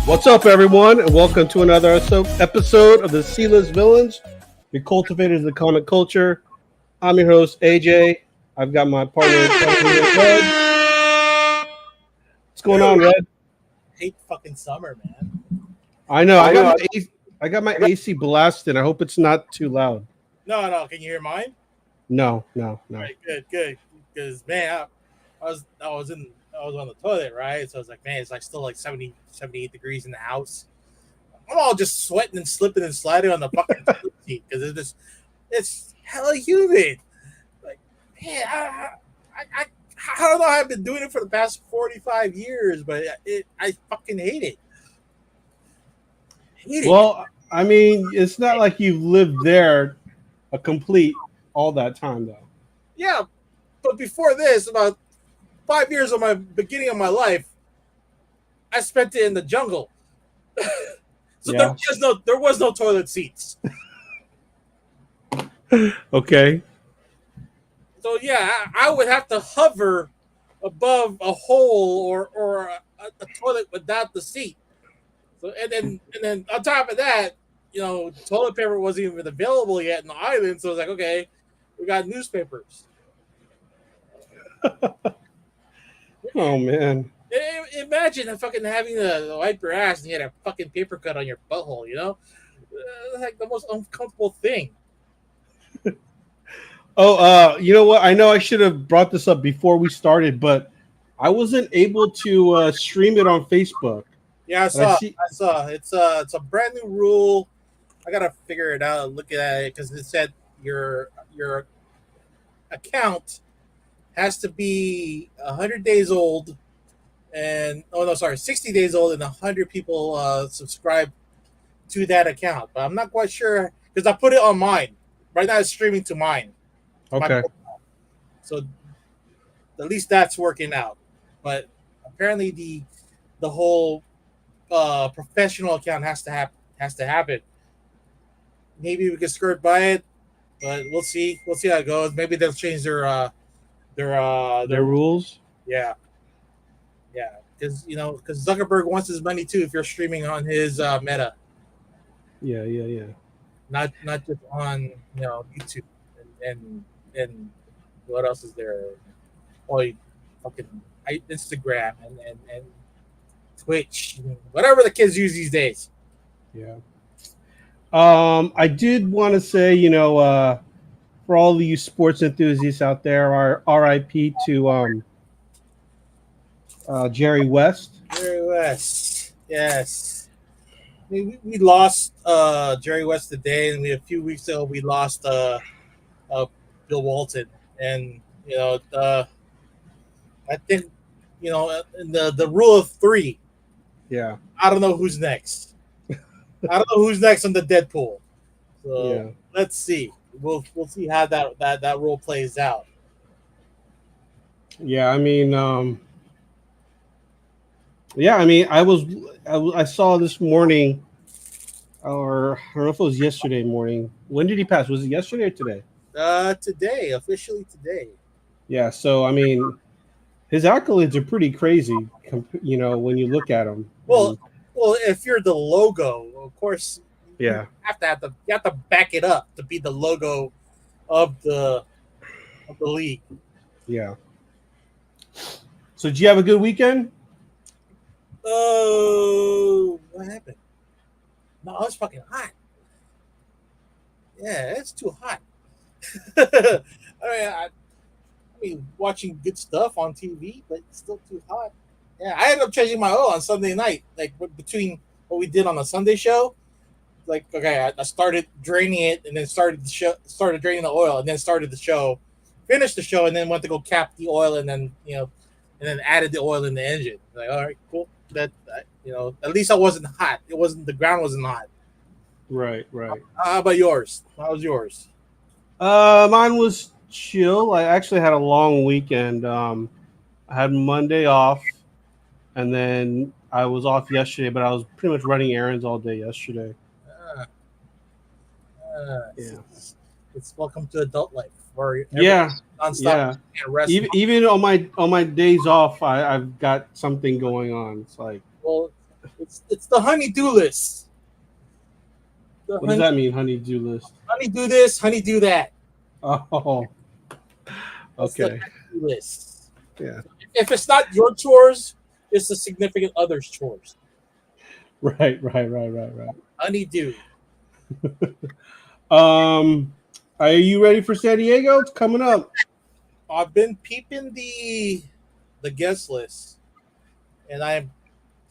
What's up, everyone, and welcome to another episode of the C-List Villains, the cultivators of the comic culture. I'm your host, AJ. I've got my partner in crime here, Red. What's going on, Red? Hate fucking summer, man. I know. I got my AC blasted. I hope it's not too loud. No. Can you hear mine? No. All right, good. Because man, I was on the toilet, right? So I was like, man, it's like still like 70, 78 degrees in the house. I'm all just sweating and slipping and sliding on the fucking toilet seat because it's hella humid. Like, man, I don't know. I've been doing it for the past 45 years, but I fucking hate it. Well, I mean, it's not like you've lived there a complete all that time, though. Yeah, but before this, about 5 years of my beginning of my life, I spent it in the jungle. So Yeah. there was no toilet seats. Okay. So yeah, I would have to hover above a hole or a toilet without the seat. So and then on top of that, toilet paper wasn't even available yet in the island. So it's like, okay, we got newspapers. Oh man. Imagine fucking having to wipe your ass and you had a fucking paper cut on your butthole. It's like the most uncomfortable thing. Oh, you know what? I know I should have brought this up before we started, but I wasn't able to stream it on Facebook. Yeah, I saw. It's a brand new rule. I gotta figure it out. Look at it because it said your account has to be 100 days old, and 60 days old, and 100 people subscribe to that account. But I'm not quite sure because I put it on mine. Right now, it's streaming to mine. Okay. So at least that's working out. But apparently, the whole professional account has to happen. Maybe we can skirt by it, but we'll see. We'll see how it goes. Maybe they'll change their rules. Yeah, because Zuckerberg wants his money too. If you're streaming on his Meta, Yeah. not just on YouTube and what else is there? Oh, fucking Instagram and Twitch, whatever the kids use these days. Yeah. I did want to say, for all of you sports enthusiasts out there, our RIP to Jerry West. Jerry West, yes. We lost Jerry West today, and a few weeks ago we lost Bill Walton, and I think in the rule of three. Yeah. I don't know who's next. I don't know who's next on the Deadpool. So Let's see. We'll see how that role plays out. Yeah, I mean, I saw this morning, or I don't know if it was yesterday morning. When did he pass? Was it yesterday or today? Today, officially today. Yeah, so I mean, his accolades are pretty crazy, when you look at them. Well, if you're the logo, of course, yeah, you have to back it up to be the logo of the league. Yeah. So, did you have a good weekend? Oh, what happened? No, it's fucking hot. Yeah, it's too hot. I mean, watching good stuff on TV, but it's still too hot. Yeah, I ended up changing my oil on Sunday night. Like between what we did on the Sunday show, like okay, I started draining it and then started draining the oil and then started the show, finished the show and then went to go cap the oil and then and then added the oil in the engine. Like all right, cool. That at least I wasn't hot. The ground wasn't hot. Right. How about yours? How was yours? Mine was chill. I actually had a long weekend. I had Monday off, and then I was off yesterday, but I was pretty much running errands all day yesterday. It's welcome to adult life. Where nonstop. Yeah. Even on my days off, I've got something going on. It's like, well, It's the honey-do list. What does that mean, honey-do list? Honey do this, honey do that. Oh, That's the okay. honey list. Yeah. If it's not your chores, it's the significant other's chores. Right. Honey do. Are you ready for San Diego? It's coming up. I've been peeping the guest list, and I'm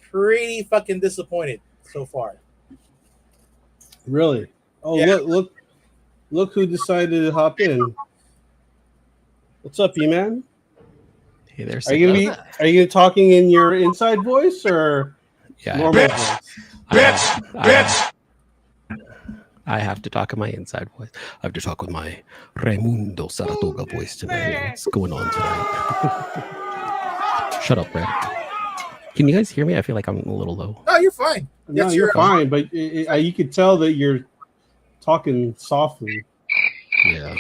pretty fucking disappointed so far. Really? Oh, Yeah. look who decided to hop in. What's up, E-Man? Hey there, Are you gonna be talking in your inside voice or normal voice? I have to talk in my inside voice. I have to talk with my Raimundo Saratoga voice tonight. What's going on tonight? Shut up, Brad. Can you guys hear me? I feel like I'm a little low. No, you're fine. No, you're fine, but you could tell that you're talking softly. Yeah.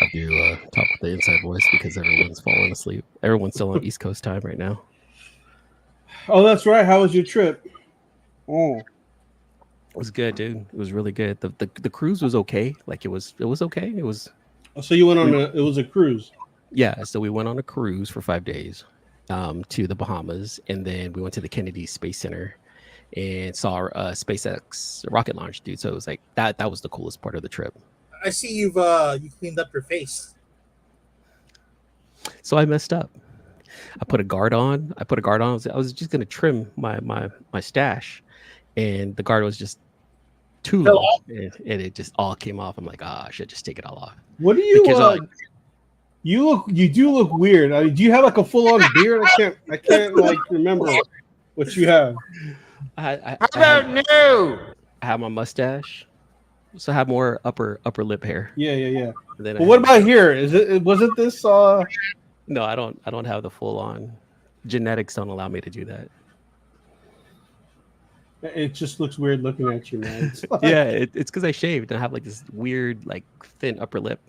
I have to talk with the inside voice because everyone's falling asleep. Everyone's still on East Coast time right now. Oh, that's right. How was your trip? Oh, It was good, dude. It was really good. The cruise was okay. Like it was okay. It was. so you went on it was a cruise. Yeah, so we went on a cruise for 5 days to the Bahamas, and then we went to the Kennedy Space Center and saw SpaceX rocket launch, dude. So it was like that was the coolest part of the trip. I see you cleaned up your face. So I messed up. I put a guard on. I was just gonna trim my stash, and the guard was just too low, and it just all came off. I'm like, I should just take it all off. What do you you do look weird. I mean, do you have like a full on beard? I can't like remember what you have. I don't know. I have my mustache, so I have more upper lip hair. Yeah. Then But what about here? Wasn't this No, I don't have the full on. Genetics don't allow me to do that. It just looks weird looking at you, man. It's like, Yeah, it's because I shaved and I have like this weird, like thin upper lip.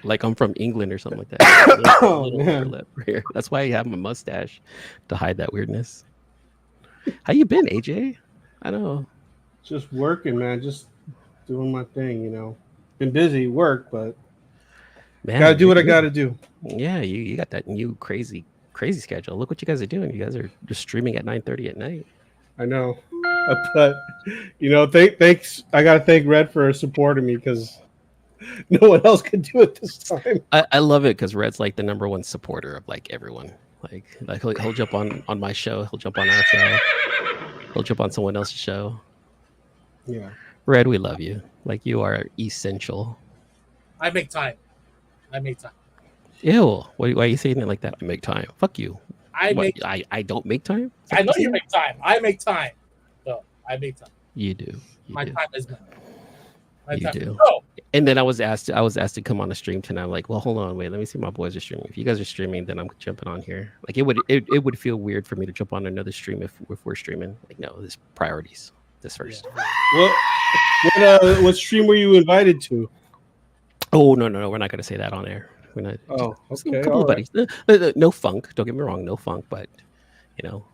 Like I'm from England or something like that. Little upper lip here. That's why I have my mustache to hide that weirdness. How you been, AJ? I know. Just working, man. Just doing my thing, you know. Been busy, work, but Man, gotta do what I gotta do. Yeah, you got that new crazy schedule. Look what you guys are doing. You guys are just streaming at 9:30 at night. I know, but you know, thanks. I gotta thank Red for supporting me because no one else could do it this time. I love it because Red's like the number one supporter of like everyone. Like he'll jump on my show. He'll jump on our show. He'll jump on someone else's show. Yeah, Red, we love you. Like you are essential. I make time. Ew. Why are you saying it like that? I make time. Fuck you. I don't make time? I know you make time. I make time. No, I make time. You do. My time is money. You do. No. And then I was asked to come on a stream tonight. I'm like, well, hold on, wait, let me see if my boys are streaming. If you guys are streaming, then I'm jumping on here. Like it would feel weird for me to jump on another stream if we're streaming. Like, no, there's priorities. This first. Yeah. What stream were you invited to? Oh no, we're not gonna say that on air. We're not. Oh, okay. A couple of buddies. No funk. Don't get me wrong. No funk, but you know,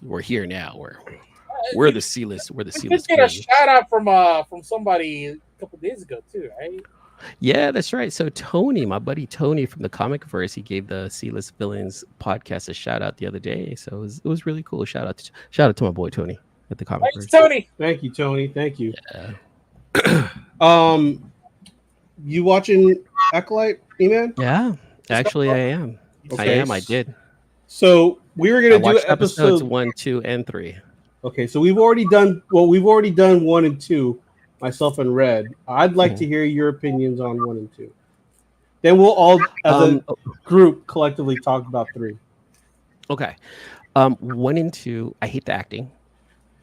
we're here now. We're the C-list. We're the C-list. You just get a shout out from somebody a couple days ago too, right? Yeah, that's right. So Tony, my buddy Tony from the Comic Verse, he gave the C-list Villains podcast a shout out the other day. So it was really cool. Shout out to my boy Tony at the Comic Verse. Tony. Thank you, Tony. Thank you. Yeah. You watching Acolyte, E-Man? Yeah, actually, I am. Okay. I did. So we were gonna do episodes 1, 2, and 3. Okay, so we've already done 1 and 2, myself and Red. I'd like to hear your opinions on 1 and 2. Then we'll all, as a group, collectively talk about 3. Okay. 1 and 2, I hate the acting.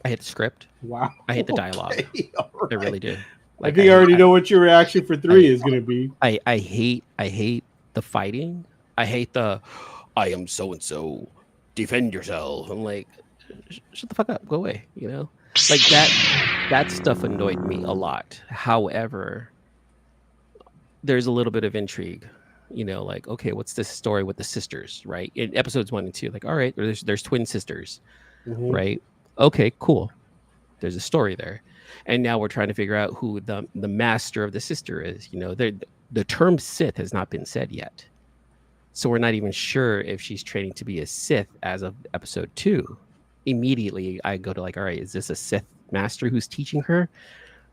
I hate the script. Wow. I hate the dialogue. Okay, right. I really do. Like, I think I already know what your reaction for 3 is going to be. I hate the fighting. I hate the I am so and so. Defend yourself. I'm like, shut the fuck up. Go away. You know, like that stuff annoyed me a lot. However, there's a little bit of intrigue you know, like, okay, what's this story with the sisters, right? In episodes 1 and 2, like, all right, there's twin sisters, Mhm. right? Okay, cool. There's a story there, and now we're trying to figure out who the master of the sister is. You know, the term Sith has not been said yet, so we're not even sure if she's training to be a Sith as of episode 2. Immediately, I go to like, all right, is this a Sith master who's teaching her?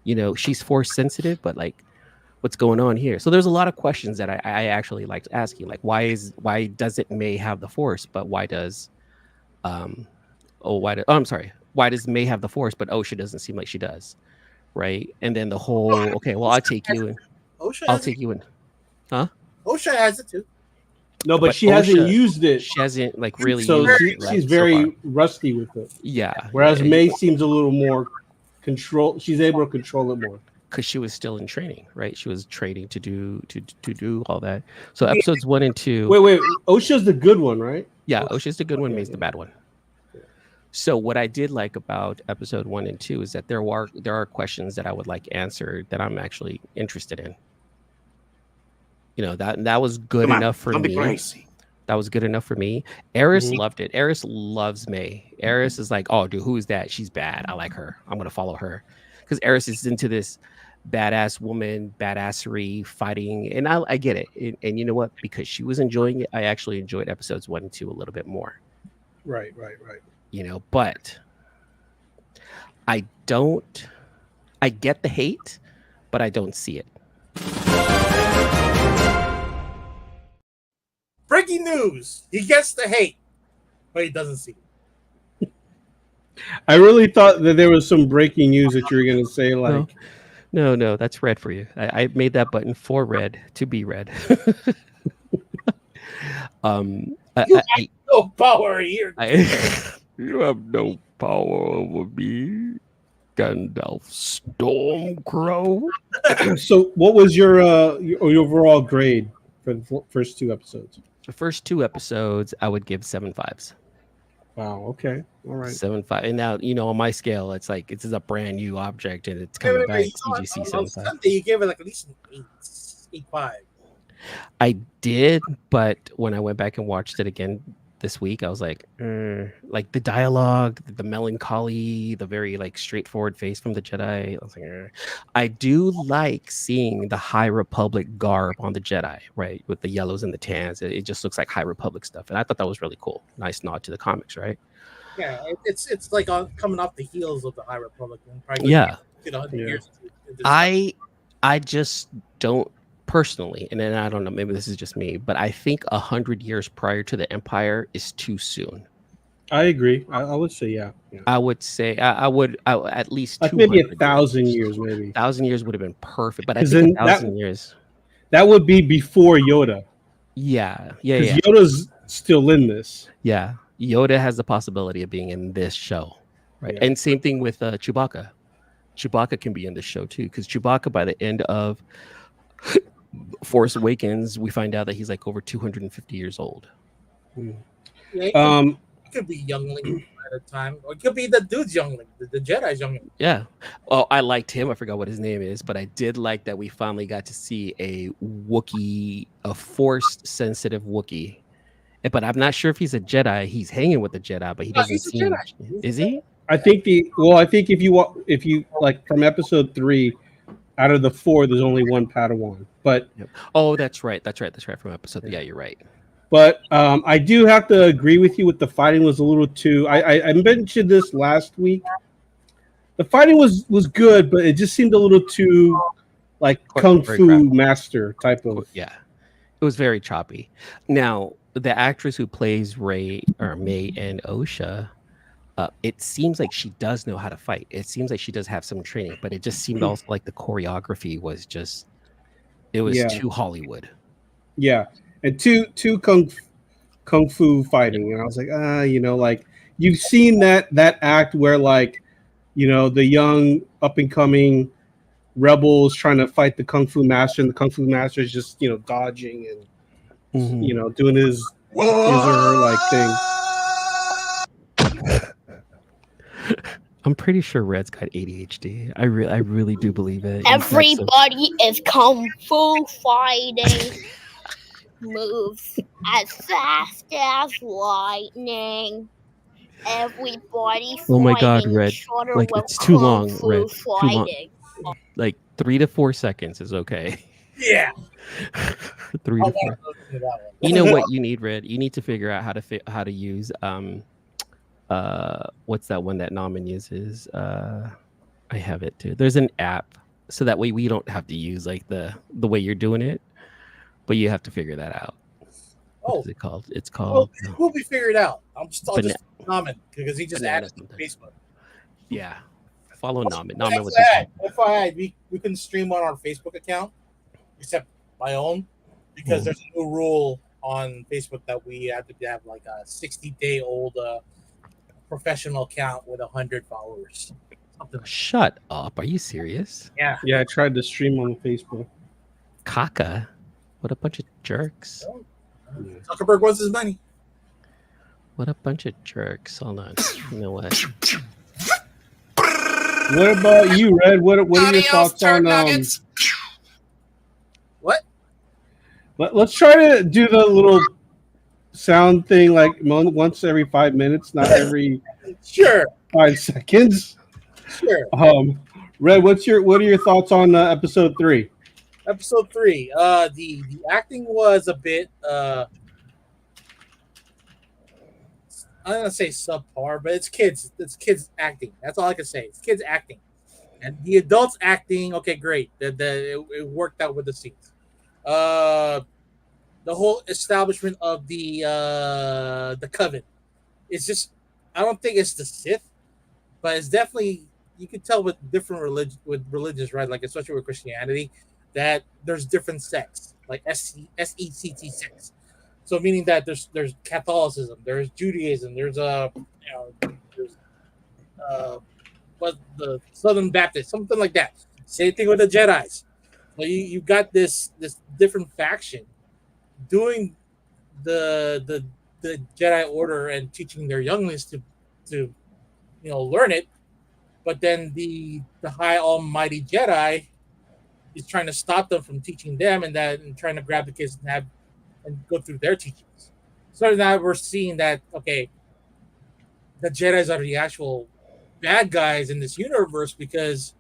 You know, she's force sensitive, but like, what's going on here? So there's a lot of questions that I actually liked asking, like, why doesn't May have the force, but why does I'm sorry, why does May have the force, but Osha doesn't seem like she does, right? And then the whole, okay, well, I'll take you in, Osha I'll has take it. you in, huh? Osha has it too. No, but But she hasn't Osha, used it, she hasn't like really so used she's it, right, so very far. rusty with it. Yeah, Whereas May seems a little more control. She's able to control it more. because she was still in training, right? She was training to do all that. So episodes 1 and 2. Wait. Osha's the good one, right? Yeah, Osha's the good one, Yeah, May's the yeah. bad one. Yeah. So what I did like about episode 1 and 2 is that there are questions that I would like answered that I'm actually interested in. You know, that was good enough for me. Crazy. That was good enough for me. Eris Mhm. loved it. Eris loves May. Eris is like, oh, dude, who's that? She's bad. I like her. I'm gonna follow her, because Eris is into this badass woman, badassery, fighting, and I get it. And you know what? Because she was enjoying it, I actually enjoyed episodes 1 and 2 a little bit more. Right. You know, but I get the hate, but I don't see it. Breaking news: he gets the hate, but he doesn't see it. I really thought that there was some breaking news that you were going to say, like, No, that's red for you. I made that button for red to be red. No power here. You have no power over me, Gandalf Stormcrow. So what was your overall grade for the first 2 episodes? The first 2 episodes, I would give 7 5s. Wow. Okay. All right. 7 5. And now, you know, on my scale, it's like it's a brand new object and it's coming back. CGC 7 5. Sunday, you gave it like at least an 8.5. I did, but when I went back and watched it again this week, I was like the dialogue, the melancholy, the very like straightforward face from the Jedi. I was like, I do like seeing the High Republic garb on the Jedi, right, with the yellows and the tans. It just looks like High Republic stuff, and I thought that was really cool. Nice nod to the comics, right? Yeah, it's like coming off the heels of the High Republic. And probably Yeah. 100 years. I just don't personally, and then I don't know, maybe this is just me, but I think 100 years prior to the Empire is too soon. I agree. I would say yeah. I would say I would at least Like maybe 1,000 years, maybe. 1,000 years would have been perfect, but I 'Cause think then 1,000 years. That would be before Yoda. Yeah. Because Yoda's still in this. Yeah, Yoda has the possibility of being in this show, right? Yeah. And same thing with Chewbacca. Chewbacca can be in this show too, because Chewbacca, by the end of Force Awakens, we find out that he's like over 250 years old. Yeah, it could be youngling at a time, or it could be the dude's youngling, the Jedi's youngling. Yeah. Oh, I liked him. I forgot what his name is, but I did like that we finally got to see a Wookiee, a Force-sensitive Wookiee. But I'm not sure if he's a Jedi. He's hanging with the Jedi, but he doesn't seem. Is he? I think if you like from episode 3, out of the 4, there's only one Padawan. But oh, that's right. From episode. Yeah, you're right. But I do have to agree with you with the fighting was a little too. I mentioned this last week. The fighting was good, but it just seemed a little too like kung fu master type of. Yeah, it was very choppy. Now the actress who plays Rey or May and Osha, it seems like she does know how to fight. It seems like she does have some training, but it just seemed also like the choreography was just. It was too Hollywood. Yeah. And two kung fu fighting, and I was like, like you've seen that act where like, the young up and coming rebels trying to fight the kung fu master, and the kung fu master is just dodging and doing his or her like thing. I'm pretty sure Red's got ADHD. I really do believe it. Everybody is kung fu fighting. moves as fast as lightning. Everybody Oh my God, fighting Red. each other Like, with it's too kung long, fu Red. Too long. fighting. Like 3 to 4 seconds is okay. Yeah. 3 I to want 4. to listen to that one. You know what you need, Red? You need to figure out how to use what's that one that Namen uses? I have it too. There's an app, so that way we don't have to use like the way you're doing it, but you have to figure that out. What is it called? It's Well, called it will be figured out. I'll just Bana- because he just Banana added to something. Facebook. Yeah. Follow Namen. Well, Namen was his name. FYI, we can stream on our Facebook account, except my own, because there's a new rule on Facebook that we have to have like a 60-day-old professional account with 100 followers. Something. Shut up. Are you serious? Yeah. Yeah, I tried to stream on Facebook. Kaka. What a bunch of jerks. Zuckerberg wants his money. What a bunch of jerks. Hold on. You know what? What about you, Red? What are your thoughts on What? Let's try to do the little sound thing like once every 5 minutes, not every Sure. 5 seconds. Sure. Red, what are your thoughts on episode 3? Episode 3. The acting was a bit I'm gonna say subpar, but it's kids. It's kids acting. That's all I can say. It's kids acting, and the adults acting. Okay, great. It worked out with the scenes. The whole establishment of the coven. It's just I don't think it's the Sith, but it's definitely you can tell with different religions, right? Like especially with Christianity, that there's different sects, like SECT sects. So meaning that there's Catholicism, there's Judaism, there's what the Southern Baptist, something like that. Same thing with the Jedi's. So you got this different faction doing the Jedi Order and teaching their younglings to learn it, but then the High Almighty Jedi is trying to stop them from teaching them and trying to grab the kids and go through their teachings. So now we're seeing that okay, the Jedi's are the actual bad guys in this universe because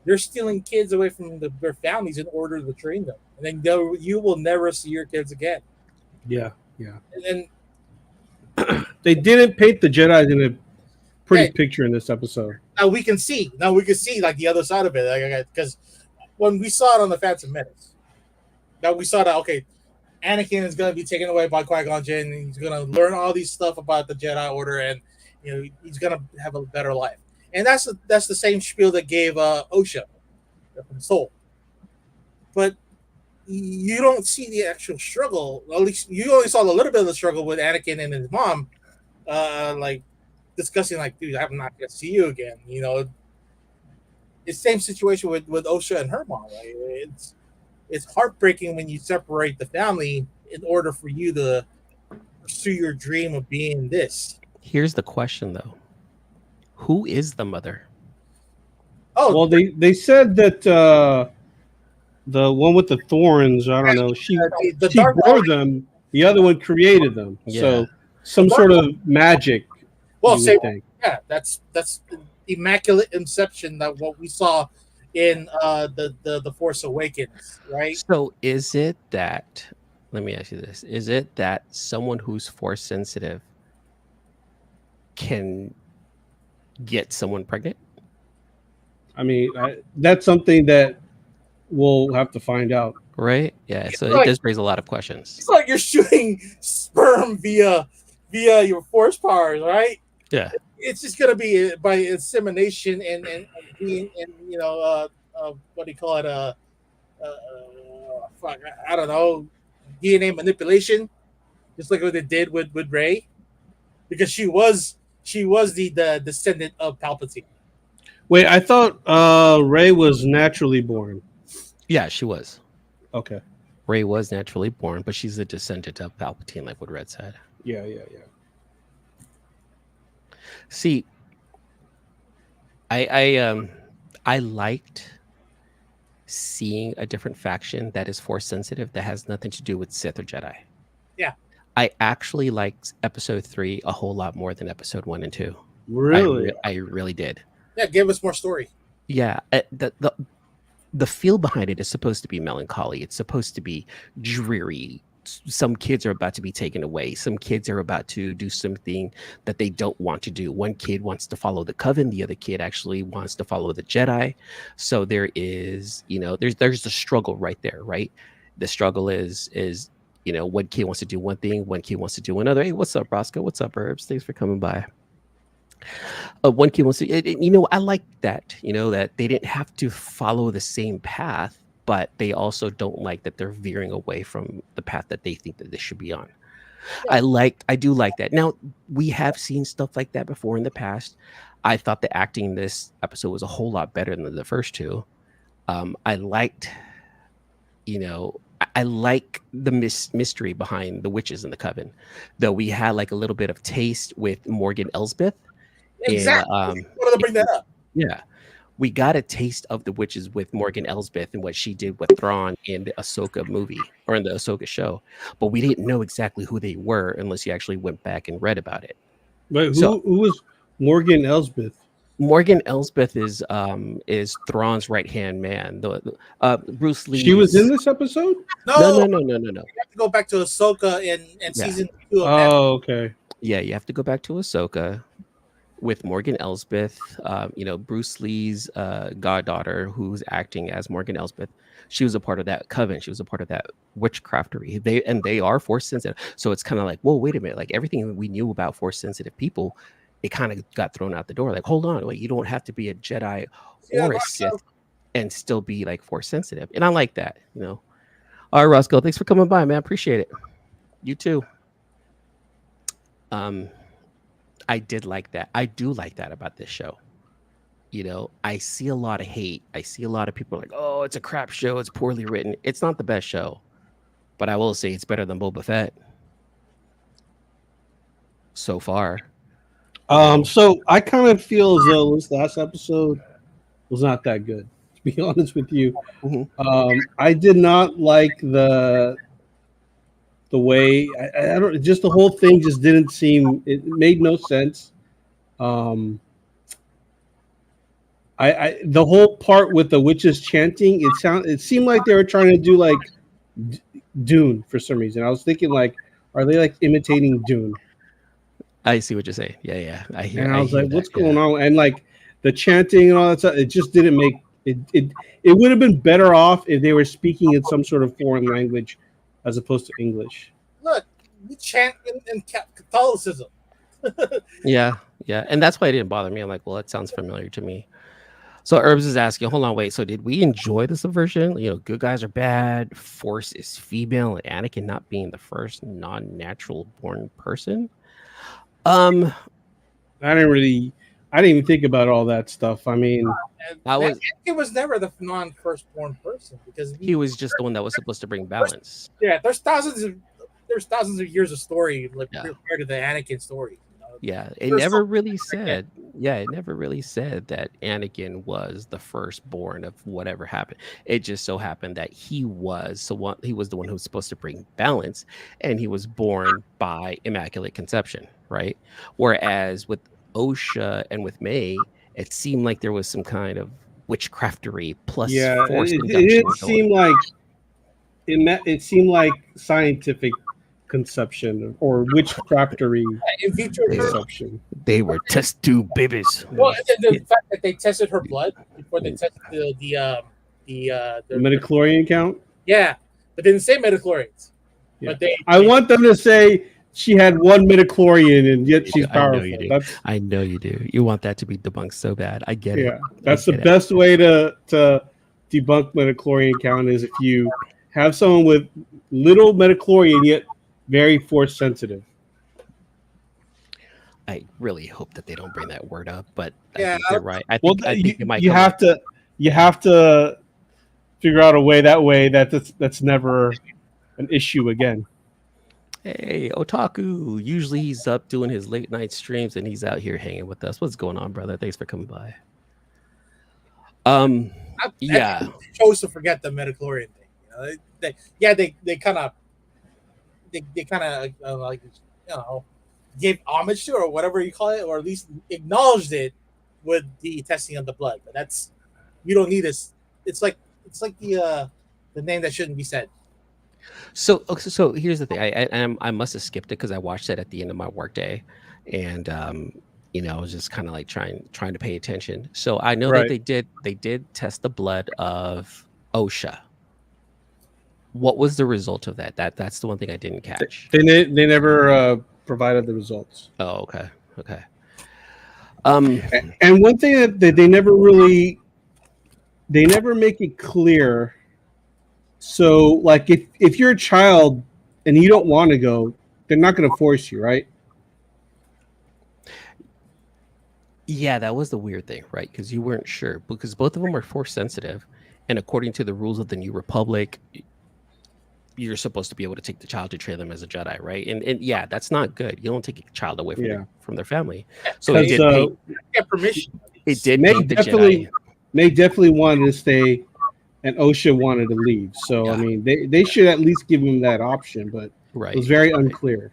they're stealing kids away from their families in order to train them, and then you will never see your kids again. Yeah. And then they didn't paint the Jedi in a pretty picture in this episode. Now we can see like the other side of it, because when we saw it on the Phantom Menace, that we saw that okay, Anakin is going to be taken away by Qui-Gon Jinn, and he's going to learn all these stuff about the Jedi Order, and he's going to have a better life. And that's the same spiel that gave Osha from Soul. But you don't see the actual struggle. At least you only saw a little bit of the struggle with Anakin and his mom, like discussing like, dude, I'm not going to see you again. It's the same situation with Osha and her mom. Like, it's heartbreaking when you separate the family in order for you to pursue your dream of being this. Here's the question, though. Who is the mother? Oh, well, they said that the one with the thorns, I don't know, she bore them. The other one created them. Yeah. So some sort of magic. Well, yeah, that's immaculate inception that what we saw in the Force Awakens, right? So is it that? Let me ask you this: is it that someone who's Force sensitive can get someone pregnant? I mean, that's something that we'll have to find out, right? Yeah. So it does raise a lot of questions. It's like you're shooting sperm via your Force powers, right? Yeah. It's just gonna be by insemination and what do you call it? I don't know, DNA manipulation, just like what they did with Rey, because she was the descendant of Palpatine. Wait, I thought Rey was naturally born. Yeah, she was. Okay. Rey was naturally born, but she's a descendant of Palpatine, like what Red said. Yeah. See, I liked seeing a different faction that is Force sensitive that has nothing to do with Sith or Jedi. Yeah. I actually liked episode 3 a whole lot more than episode 1 and 2. Really? I really did. Yeah, give us more story. Yeah, the feel behind it is supposed to be melancholy. It's supposed to be dreary. Some kids are about to be taken away. Some kids are about to do something that they don't want to do. One kid wants to follow the coven. The other kid actually wants to follow the Jedi. So there is, there's the struggle right there, right? The struggle is one kid wants to do one thing, one kid wants to do another. Hey, what's up, Roscoe? What's up, Herbs? Thanks for coming by. One kid wants to, I like that, that they didn't have to follow the same path, but they also don't like that they're veering away from the path that they think that they should be on. I do like that. Now, we have seen stuff like that before in the past. I thought the acting in this episode was a whole lot better than the first two. I liked, I like the mystery behind the witches in the coven, though we had like a little bit of taste with Morgan Elsbeth. Exactly. I wanted to bring that up. Yeah. We got a taste of the witches with Morgan Elsbeth and what she did with Thrawn in the Ahsoka movie or in the Ahsoka show. But we didn't know exactly who they were unless you actually went back and read about it. But who was Morgan Elsbeth? Morgan Elsbeth is Thrawn's right-hand man. Bruce Lee. She was in this episode? No. You have to go back to Ahsoka in season 2 of Oh, okay. Yeah, you have to go back to Ahsoka with Morgan Elsbeth, Bruce Lee's goddaughter, who's acting as Morgan Elsbeth. She was a part of that coven. She was a part of that witchcraftery. They are force sensitive. So it's kind of like, whoa, wait a minute. Like everything we knew about force sensitive people, it kind of got thrown out the door. Like, hold on, wait, you don't have to be a Jedi or a Sith and still be like force sensitive. And I like that, All right, Roscoe, thanks for coming by, man. Appreciate it. You too. I did like that. I do like that about this show. I see a lot of hate. I see a lot of people like, oh, it's a crap show. It's poorly written. It's not the best show, but I will say it's better than Boba Fett so far. So I kind of feel as though this last episode was not that good, to be honest with you. Mm-hmm. I did not like the way I don't, just the whole thing just didn't seem, it made no sense. The whole part with the witches chanting, it seemed like they were trying to do like Dune for some reason. I was thinking like, are they like imitating Dune? I see what you're saying. Yeah. I hear. And I was like, what's that, going on? And like the chanting and all that stuff, it just didn't make it. It would have been better off if they were speaking in some sort of foreign language as opposed to English. Look, we chant in Catholicism. Yeah, and that's why it didn't bother me. I'm like, well, that sounds familiar to me. So Herbs is asking, hold on, wait. So did we enjoy the subversion? Good guys are bad. Force is female, and Anakin not being the first non-natural born person. I didn't even think about all that stuff. I mean, Anakin was never the non-firstborn person because he was just the one that was supposed to bring balance. Yeah, there's thousands of years of story prior to the Anakin story. Yeah, it never really said. Yeah, it never really said that Anakin was the firstborn of whatever happened. It just so happened that he was the one who was supposed to bring balance, and he was born by immaculate conception, right? Whereas with Osha and with May, it seemed like there was some kind of witchcraftery plus force induction. It seemed like scientific conception or witchcraftery conception. They were test tube babies. Well, the fact that they tested her blood before they tested the midichlorian count. Yeah, but they didn't say midichlorians. Yeah. But I want them to say she had one midichlorian and yet she's powerful. I know you do. You want that to be debunked so bad. I get it. Yeah, that's the best way to debunk midichlorian count is if you have someone with little midichlorian yet very force sensitive. I really hope that they don't bring that word up, but I think you're right. I think it might. You have to figure out a way that's never an issue again. Hey, Otaku. Usually he's up doing his late night streams and he's out here hanging with us. What's going on, brother? Thanks for coming by. I chose to forget the midichlorian thing. They kind of they kind of like gave homage to, or whatever you call it, or at least acknowledged it with the testing of the blood. But that's you don't need this. It's like the name that shouldn't be said. So, okay, so here's the thing. I must have skipped it because I watched it at the end of my workday, and I was just kind of like trying to pay attention. So I know that Right. they did test the blood of OSHA. What was the result of that? That's the one thing I didn't catch. They never provided the results. Oh, okay, okay. And one thing that they never make it clear. So, like, if you're a child and you don't want to go, they're not going to force you, right? Yeah, that was the weird thing, right? Because you weren't sure because both of them are force sensitive, and according to the rules of the New Republic, you're supposed to be able to take the child to train them as a Jedi, right? And yeah, that's not good. You don't take a child away from their family. So it did Get permission. it did May paint the definitely Jedi. May definitely wanted to stay, and OSHA wanted to leave. So I Yeah. mean, they should at least give him that option, but Right. it was very unclear.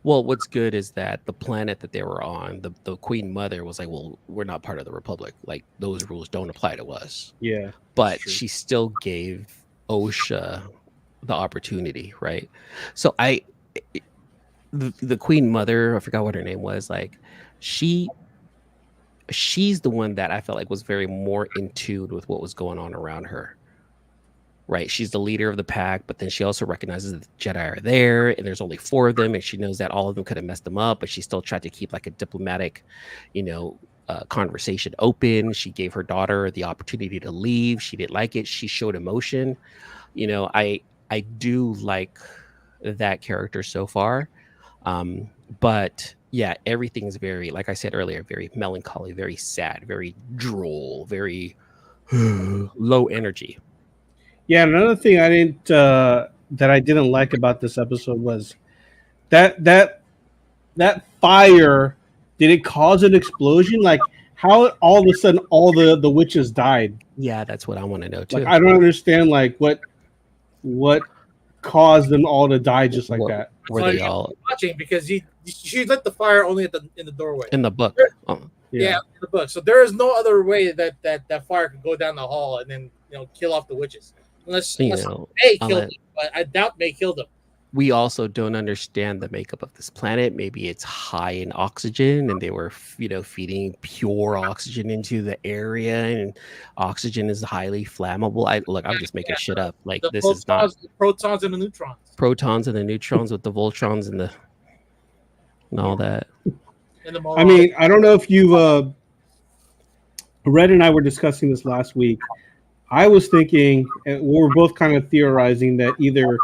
Well, what's good is that the planet that they were on, the Queen Mother was like, well, we're not part of the Republic. Like those rules don't apply to us. Yeah, But true. she still gave OSHA the opportunity, right? So the Queen Mother, I forgot what her name was, like she's the one that I felt like was very more in tune with what was going on around her. Right, she's the leader of the pack, but then she also recognizes that the Jedi are there, and there's only 4 of them, and she knows that all of them could have messed them up, but she still tried to keep like a diplomatic, conversation open. She gave her daughter the opportunity to leave. She didn't like it. She showed emotion. I do like that character so far, but yeah, everything's very, like I said earlier, very melancholy, very sad, very droll, very low energy. yeah. Another thing that I didn't like about this episode was that fire. Did it cause an explosion? Like how all of a sudden all the witches died? Yeah, that's what I want to know too. Like I don't understand. Like what caused them all to die just like that? Were So they you all watching because she lit the fire only in the doorway. in the book? Oh, Yeah, in the book. So there is no other way that fire could go down the hall and then kill off the witches, unless May killed unless- them. But I doubt May killed them. we also don't understand the makeup of this planet. Maybe it's high in oxygen, and they were, feeding pure oxygen into the area, and oxygen is highly flammable. I'm just making shit up. Like The this is not the protons and the neutrons. protons and the neutrons with the voltrons and all that. And the I mean, I don't know if you've Red and I were discussing this last week. I was thinking, and we were both kind of theorizing that either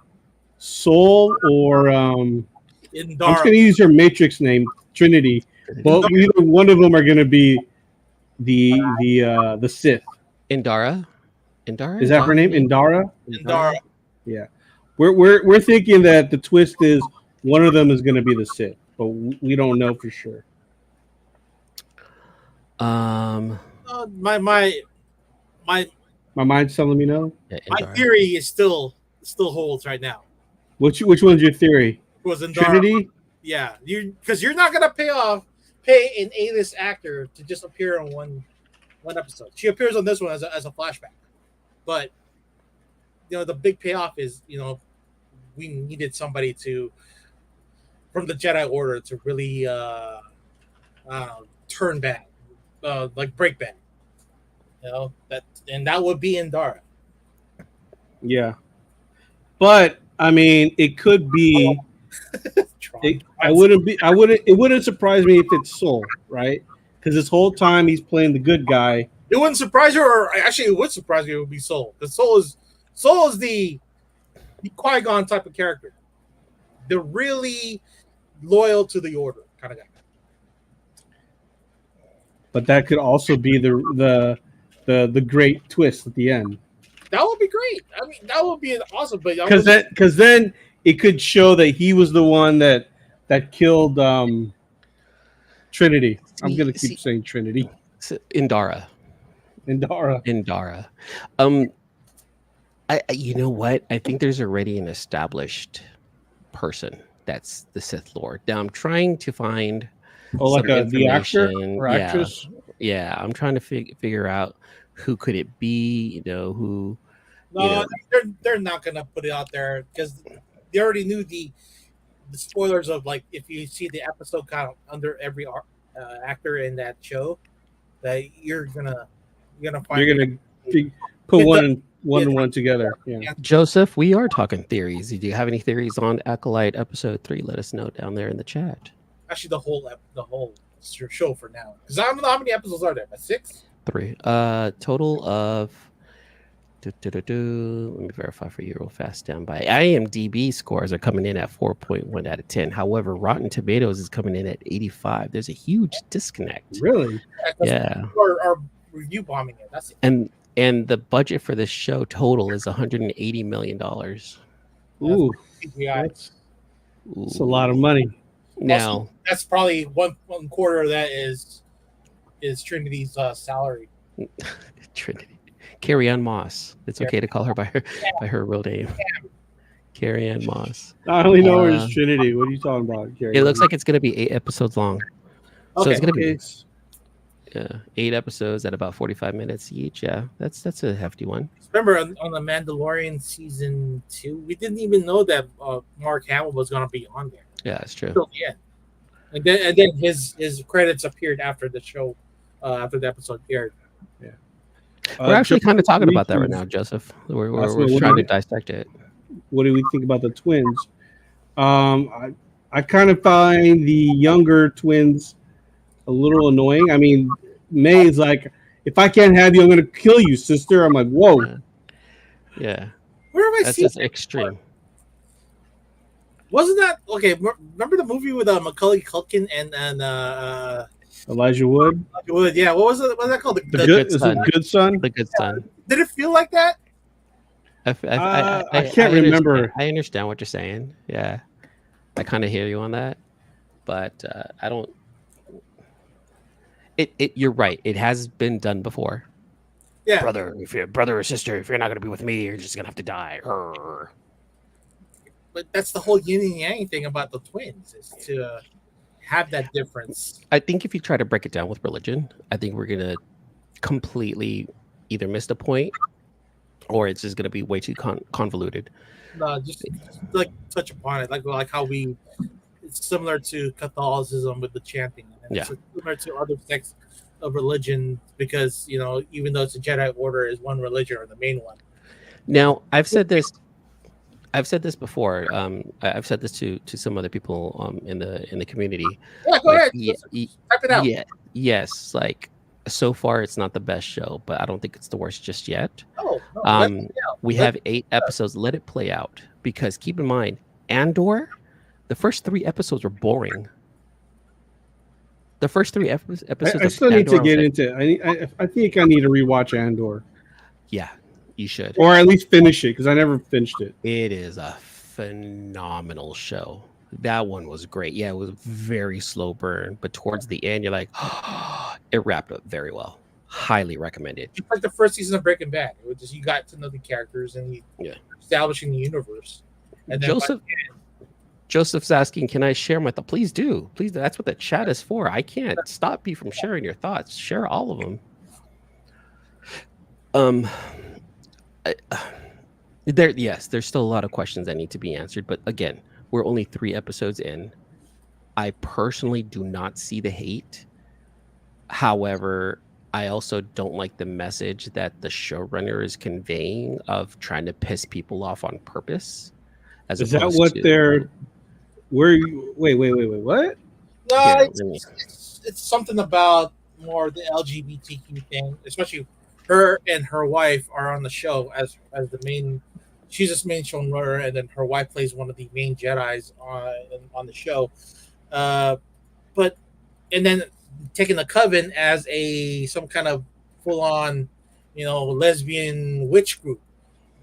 Soul or I'm just Indara. going to use her Matrix name, Trinity. Well, either one of them are going to be the Sith. Indara Is that her name? Indara? Indara. Yeah. We're thinking that the twist is one of them is going to be the Sith, but we don't know for sure. My mind's telling me no. Yeah, my Indara. theory is still holds right now. Which one's your theory? It was Indara. Trinity? Yeah, because you're not gonna pay an A-list actor to just appear on one episode. She appears on this one as a flashback, but the big payoff is we needed somebody from the Jedi Order to really turn bad, like break bad. That would be Indara. Yeah. But I mean, it could be. It wouldn't surprise me if it's Soul, right? Because this whole time he's playing the good guy. It wouldn't surprise you, or actually, it would surprise me. It would be Soul, because Soul is the Qui-Gon type of character. They're really loyal to the Order kind of guy. But that could also be the great twist at the end. That would be great. I mean, that would be awesome. But Because then it could show that he was the one that killed Trinity. I'm gonna keep saying Trinity. Indara. I you know what? I think there's already an established person that's the Sith Lord. Now I'm trying to find Oh, like some the actor information. or actress? Yeah, I'm trying to figure out who could it be. Who. No, they're not gonna put it out there because they already knew the spoilers of, like, if you see the episode count under every actor in that show, that you're gonna find You're gonna put It one does- and one together. Yeah. Joseph, we are talking theories. Do you have any theories on Acolyte episode 3? Let us know down there in the chat. actually the whole show for now, because I don't know how many episodes are there. But 6. 3. Total of. Let me verify for you real fast. Down by IMDb scores are coming in at 4.1 out of 10. However, Rotten Tomatoes is coming in at 85. There's a huge disconnect. Really? Yeah. Or review bombing it. That's it. And the budget for this show total is $180 million. Ooh, CGI. that's a lot of money. Now, Also, that's probably one quarter of that is Trinity's salary. Trinity. Carrie Ann Moss. It's okay to call her by her real name. Carrie Ann Moss. I only know her as Trinity. What are you talking about, Gary? It looks like it's going to be 8 episodes long. So it's going to be 8 episodes at about 45 minutes each. Yeah, that's a hefty one. Remember on the Mandalorian season 2, we didn't even know that Mark Hamill was going to be on there. Yeah, it's true. Until the end. And then his credits appeared after the show, after the episode aired. Yeah. We're actually kind of talking about that right now, Joseph. We're trying to dissect it. What do we think about the twins? I kind of find the younger twins a little annoying. I mean, May's like, if I can't have you, I'm going to kill you, sister. I'm like, whoa. Yeah. Where have I That's seen just that extreme. before? Wasn't that okay? Remember the movie with Macaulay Culkin and Elijah Wood? Yeah, what was it? What was that called? The good son. Good son? The Good Son. Did it feel like that? I can't remember. I understand what you're saying. Yeah. I kind of hear you on that. But I don't. You're right. It has been done before. Yeah. Brother or sister, if you're not going to be with me, you're just going to have to die. But that's the whole yin and yang thing about the twins, is to have that difference. I think if you try to break it down with religion, I think we're going to completely either miss the point or it's just going to be way too convoluted. Just like touch upon it, like how it's similar to Catholicism with the chanting. And it's similar to other sects of religion because, even though it's a Jedi Order is one religion or the main one. Now, I've said this before. I've said this to some other people in the community. Yeah, go ahead. Type it out. Yeah, yes. Like so far, it's not the best show, but I don't think it's the worst just yet. No, we have 8 episodes. Let it play out because keep in mind, Andor, the first 3 episodes were boring. The first 3 episodes. I still need to get into it. I think I need to rewatch Andor. Yeah, you should. Or at least finish it because I never finished it. It is a phenomenal show. That one was great. Yeah, it was very slow burn, but towards the end, you're like, it wrapped up very well. Highly recommended. Just like the first season of Breaking Bad, it was just you got to know the characters and establishing the universe. And then Joseph's asking, "Can I share my thoughts?" Please do. Please. That's what the chat is for. I can't stop you from sharing your thoughts. Share all of them. There's still a lot of questions that need to be answered, but again, we're only 3 episodes in. I personally do not see the hate. However, I also don't like the message that the showrunner is conveying of trying to piss people off on purpose. Is that what they're? Wait, what? No, it's something about more the LGBTQ thing, especially her and her wife are on the show as the main. She's this main showrunner, and then her wife plays one of the main Jedis on the show. But then taking the Coven as some kind of full on, lesbian witch group,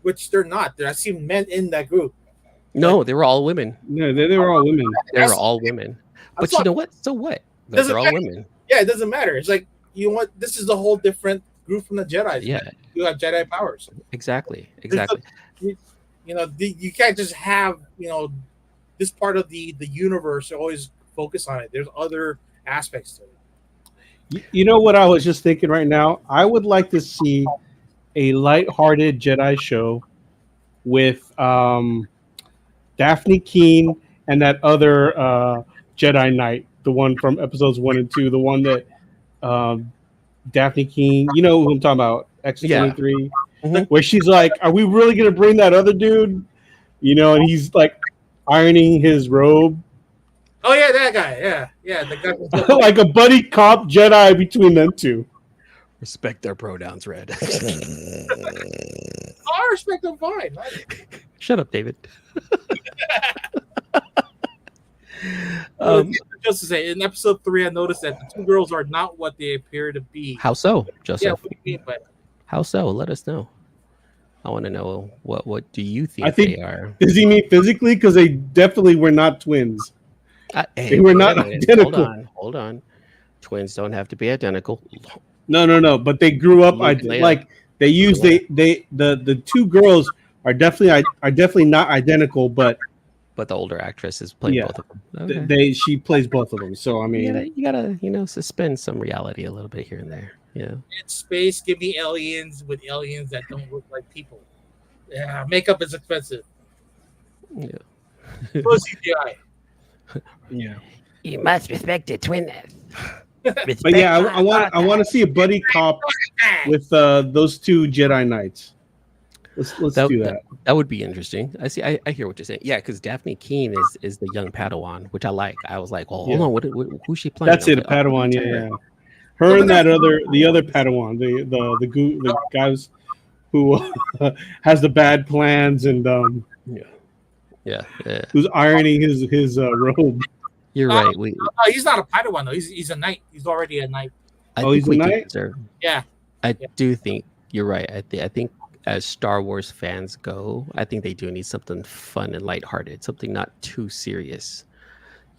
which they're not. I've seen men in that group. No, they were all women. No, they were all women. They were all women. But you know what? So what? They're all women. Yeah, it doesn't matter. It's like, this is a whole different group from the Jedi. Yeah. You have Jedi powers. Exactly. You can't just have, this part of the universe always focus on it. There's other aspects to it. You know what I was just thinking right now? I would like to see a lighthearted Jedi show with Daphne Keene and that other Jedi Knight, the one from episodes 1 and 2, the one that Daphne Keene, you know who I'm talking about, X-23, where she's like, "Are we really gonna bring that other dude?" You know, and he's like ironing his robe. Oh yeah, that guy. Yeah, the guy. Like a buddy cop Jedi between them two. Respect their pronouns, Red. I respect them fine. Shut up, David. Just to say, in episode 3, I noticed that the two girls are not what they appear to be. How so, Joseph? Yeah, what do you mean by that? How so? Let us know. I want to know what do you think, I think they are? Does he mean physically? Because they definitely were not twins. They were not identical. Hold on. Twins don't have to be identical. No. But they grew up like they use the two girls are definitely not identical, but the older actress is playing both of them. Okay. She plays both of them. So I mean, you gotta suspend some reality a little bit here and there. Yeah. In space, give me aliens with aliens that don't look like people. Yeah, makeup is expensive. Yeah. So is CGI. Yeah. You must respect the twin. But yeah, I want to see a buddy cop with those two Jedi Knights. Let's do that. That would be interesting. I see. I hear what you're saying. Yeah, because Daphne Keene is the young Padawan, which I like. I was like, well, hold on, who's she playing? That's it, a Padawan. Yeah. Her and the other Padawan, the guys who has the bad plans and yeah, who's ironing his robe. You're right. He's not a Padawan though. He's a knight. He's already a knight. He's a knight. Yeah. I do think you're right. I think as Star Wars fans go, I think they do need something fun and lighthearted, something not too serious.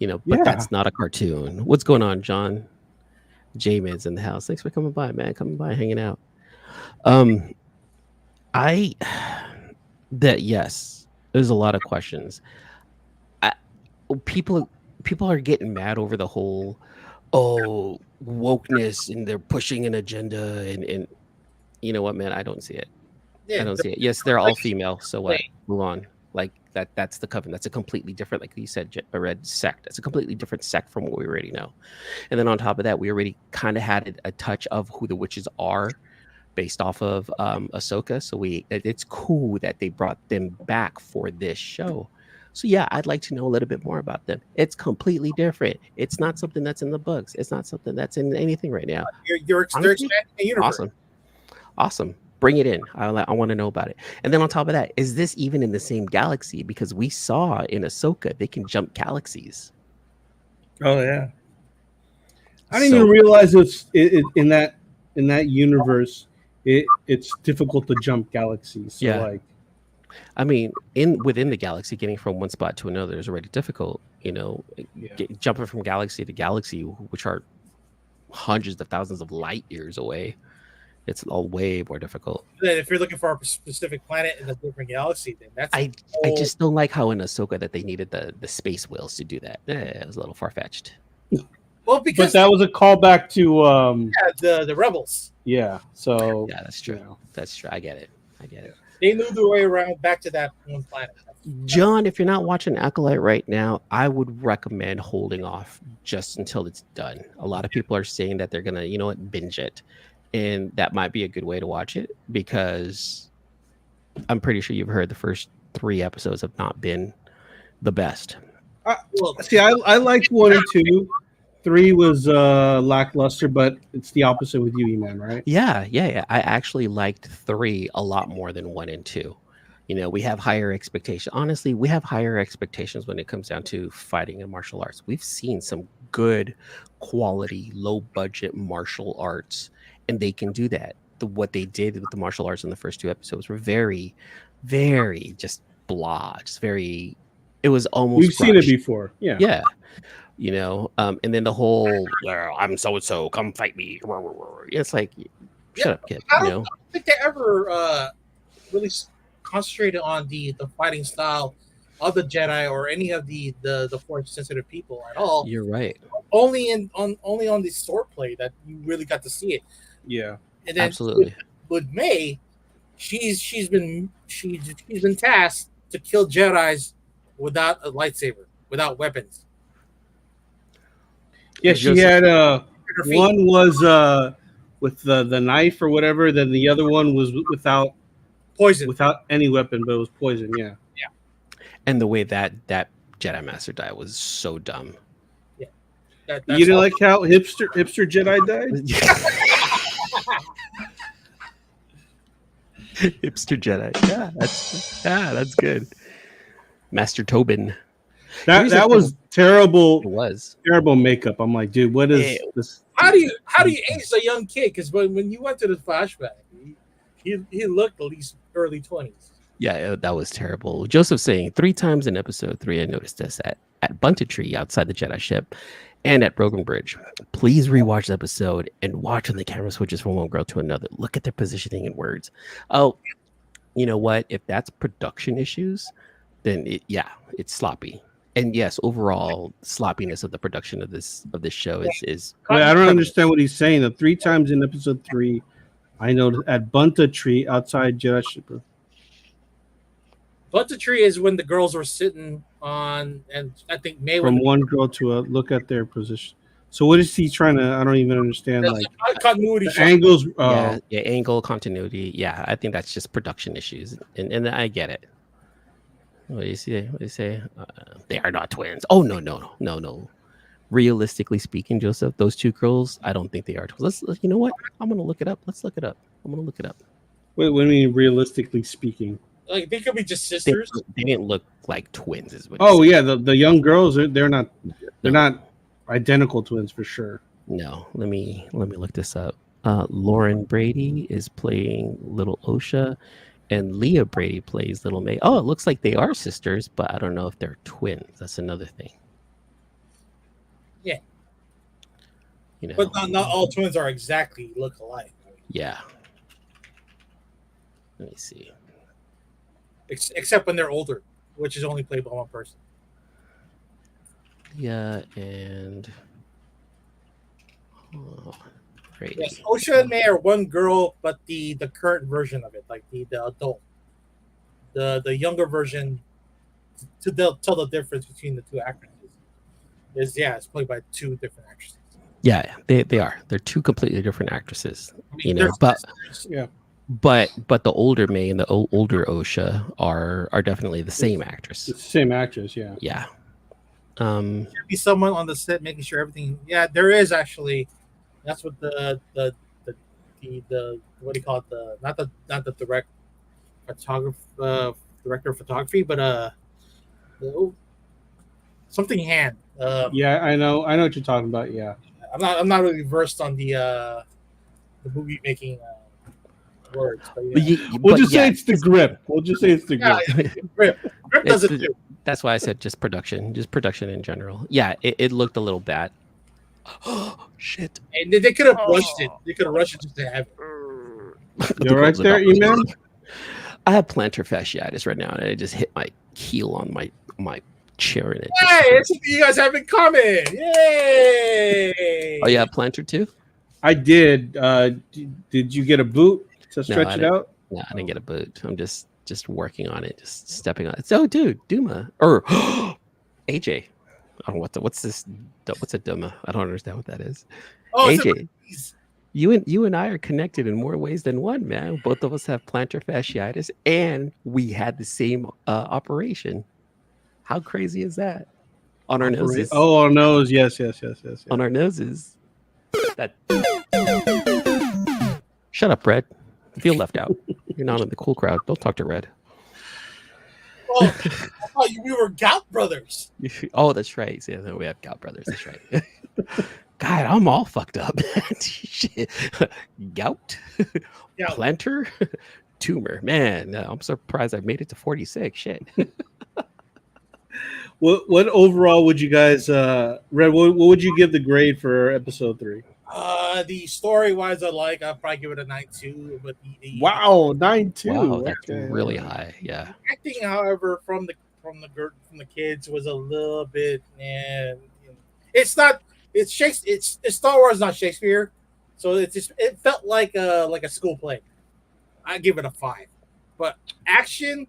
But that's not a cartoon. What's going on, John? J-Man's in the house. Thanks for coming by, man. Coming by, hanging out. Yes, there's a lot of questions. People are getting mad over the whole wokeness, and they're pushing an agenda, and you know what, man, I don't see it. I don't see it. Yes, they're all female, so what? Move on. Like that's the coven. That's a completely different, like you said, a red sect. It's a completely different sect from what we already know. And then on top of that, we already kind of had a touch of who the witches are based off of Ahsoka. So it's cool that they brought them back for this show. So yeah, I'd like to know a little bit more about them. It's completely different. It's not something that's in the books. It's not something that's in anything right now. They're expanding the universe. Awesome. Bring it in. I want to know about it. And then on top of that, is this even in the same galaxy? Because we saw in Ahsoka they can jump galaxies. Oh yeah. I didn't even realize it's in that universe. It's difficult to jump galaxies. So I mean, within the galaxy, getting from one spot to another is already difficult. Jumping from galaxy to galaxy, which are hundreds of thousands of light years away, it's all way more difficult. Then if you're looking for a specific planet in a different galaxy, then that's I just don't like how in Ahsoka that they needed the space whales to do that. It was a little far-fetched. Well, because that was a callback to the rebels. Yeah. So yeah, that's true. That's true. I get it. They knew their way around back to that one planet. John, if you're not watching Acolyte right now, I would recommend holding off just until it's done. A lot of people are saying that they're gonna, binge it. And that might be a good way to watch it, because I'm pretty sure you've heard the first 3 episodes have not been the best. I liked 1 and 2. 3 was lackluster, but it's the opposite with you, man, right? Yeah. I actually liked 3 a lot more than 1 and 2. We have higher expectations. Honestly, we have higher expectations when it comes down to fighting and martial arts. We've seen some good quality, low budget martial arts, and they can do that. What they did with the martial arts in the first 2 episodes were very, very just blah. Just very. It was almost. We've seen it before. Yeah. Yeah. And then the whole I'm so and so, come fight me. It's like, shut up, kid. I don't think they ever really concentrated on the fighting style other Jedi or any of the Force sensitive people at all. You're right. Only on the swordplay that you really got to see it. Yeah. And then Absolutely. with May, she's been tasked to kill Jedi's without a lightsaber, without weapons. Yeah, she Joseph- had Her feet. one was with the knife or whatever, then the other one was without Poison. any weapon, but it was poison, yeah. And the way that Jedi Master died was so dumb. That's You didn't all. like how hipster Jedi died? Hipster Jedi. Yeah, that's good. Master Tobin. That Here's the that was thing. terrible It was. terrible makeup. I'm like, dude, what is this? How do you age a young kid? Because when you went to the flashback, he looked at least early 20s. Yeah, that was terrible. Joseph saying 3 times in episode 3, I noticed this at Bunta Tree outside the Jedi ship and at Broken Bridge. Please rewatch the episode and watch when the camera switches from one girl to another. Look at their positioning and words. Oh, you know what? If that's production issues, then it's sloppy. And yes, overall sloppiness of the production of this show is Wait, I don't understand what he's saying. The 3 times in episode 3, I know at Bunta Tree outside Jedi ship. Bunta Tree is when the girls were sitting on, and I think May From was one girl to a look at their position. So what is he trying to? I don't even understand. that's Like a continuity the shot. angles. yeah, angle continuity. Yeah, I think that's just production issues, and I get it. What do you say? They are not twins. Oh no. Realistically speaking, Joseph, those 2 girls, I don't think they are twins. You know what? I'm gonna look it up. Let's look it up. I'm gonna look it up. What do you mean, realistically speaking? Like they could be just They, sisters. they didn't look like twins, is what. Oh he's yeah, the young girls. They're not saying. identical twins for sure. No, let me look this up. Lauren Brady is playing Little Osha, and Leah Brady plays Little May. Oh, it looks like they are sisters, but I don't know if they're twins. That's another thing. Yeah. You know, But not all twins are exactly look alike. yeah. Let me see. Except when they're older, which is only played by one person. Yeah, and Brady. Yes, Osha and May are one girl, but the current version of it, like the adult, the younger version, to tell the difference between the 2 actresses, it's played by 2 different actresses. Yeah, they are. They're 2 completely different actresses. I mean, You know, they're but sisters. Yeah. but the older May and the older Osha are definitely the same actress. It's the same actress. Yeah. Yeah. There'd be someone on the set making sure everything. Yeah, there is actually. That's what the what do you call it? The not the director of photography, but something hand. Yeah, I know what you're talking about. Yeah. I'm not really versed on the movie making words, but We'll just say it's the grip. We'll just say it's the grip. Grip does It's it too. That's why I said just production in general. Yeah, it looked a little bad. Oh shit! And they could have rushed it. They could have rushed it just to have it. You're right there, E-Man? I have plantar fasciitis right now, and I just hit my heel on my chair, and it. Hey, it's something you guys have in common. Yay! Oh, you have plantar too? I did. Did you get a boot to No, stretch I it didn't. out? No, I didn't get a boot. I'm just working on it, just stepping on it. So, dude, Duma or AJ. I don't know what's this? What's a Duma? I don't understand what that is. Oh, AJ, you and I are connected in more ways than one, man. Both of us have plantar fasciitis, and we had the same operation. How crazy is that? On our noses. Oh, our nose. Yes. On our noses. That. Shut up, Red. You feel left out. You're not in the cool crowd. Don't talk to Red. Oh, I thought we were gout brothers. Oh, that's right. Yeah, no, we have gout brothers. That's right. God, I'm all fucked up. Shit. Gout, Yeah. plantar, tumor. Man, I'm surprised I made it to 46. Shit. What overall would you guys, Red? What would you give the grade for episode 3? The story wise, I'll probably give it a 9.2. But the Wow, 9.2. Wow, that's Okay. really high. Yeah. acting, however, from from the kids was a little bit, man. It's not. It's Shakespeare. It's Star Wars, not Shakespeare. So it felt like a school play. I give it a 5, but action.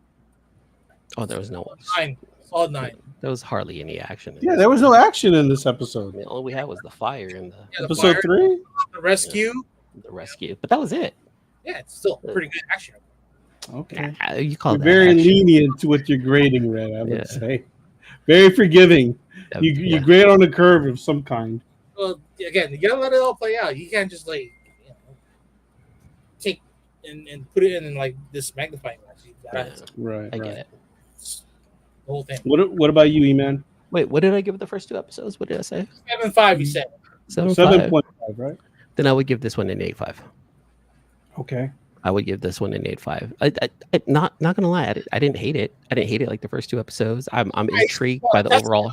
Oh, there was no 9, solid 9. There was hardly any action. Yeah, there was no action in this episode. I mean, all we had was the fire and the Episode 3, the rescue. the rescue, but that was it. Yeah, it's still pretty good action. okay. You call You're that very action. lenient to what you're grading, Red. I would Yeah. say very forgiving. You Yeah. grade on a curve of some kind. Well, again, you gotta let it all play out. You can't just take and put it in like this magnifying glass. You gotta Right. I right. get it. the whole thing. What about you, E-Man? Wait, what did I give the first 2 episodes? What did I say? 7.5, you said. 7.5. 7.5, right? Then I would give this one an 8.5. Okay. I would give this one an 8.5. I not gonna lie, I didn't hate it. I didn't hate it like the first 2 episodes. I'm intrigued by the overall.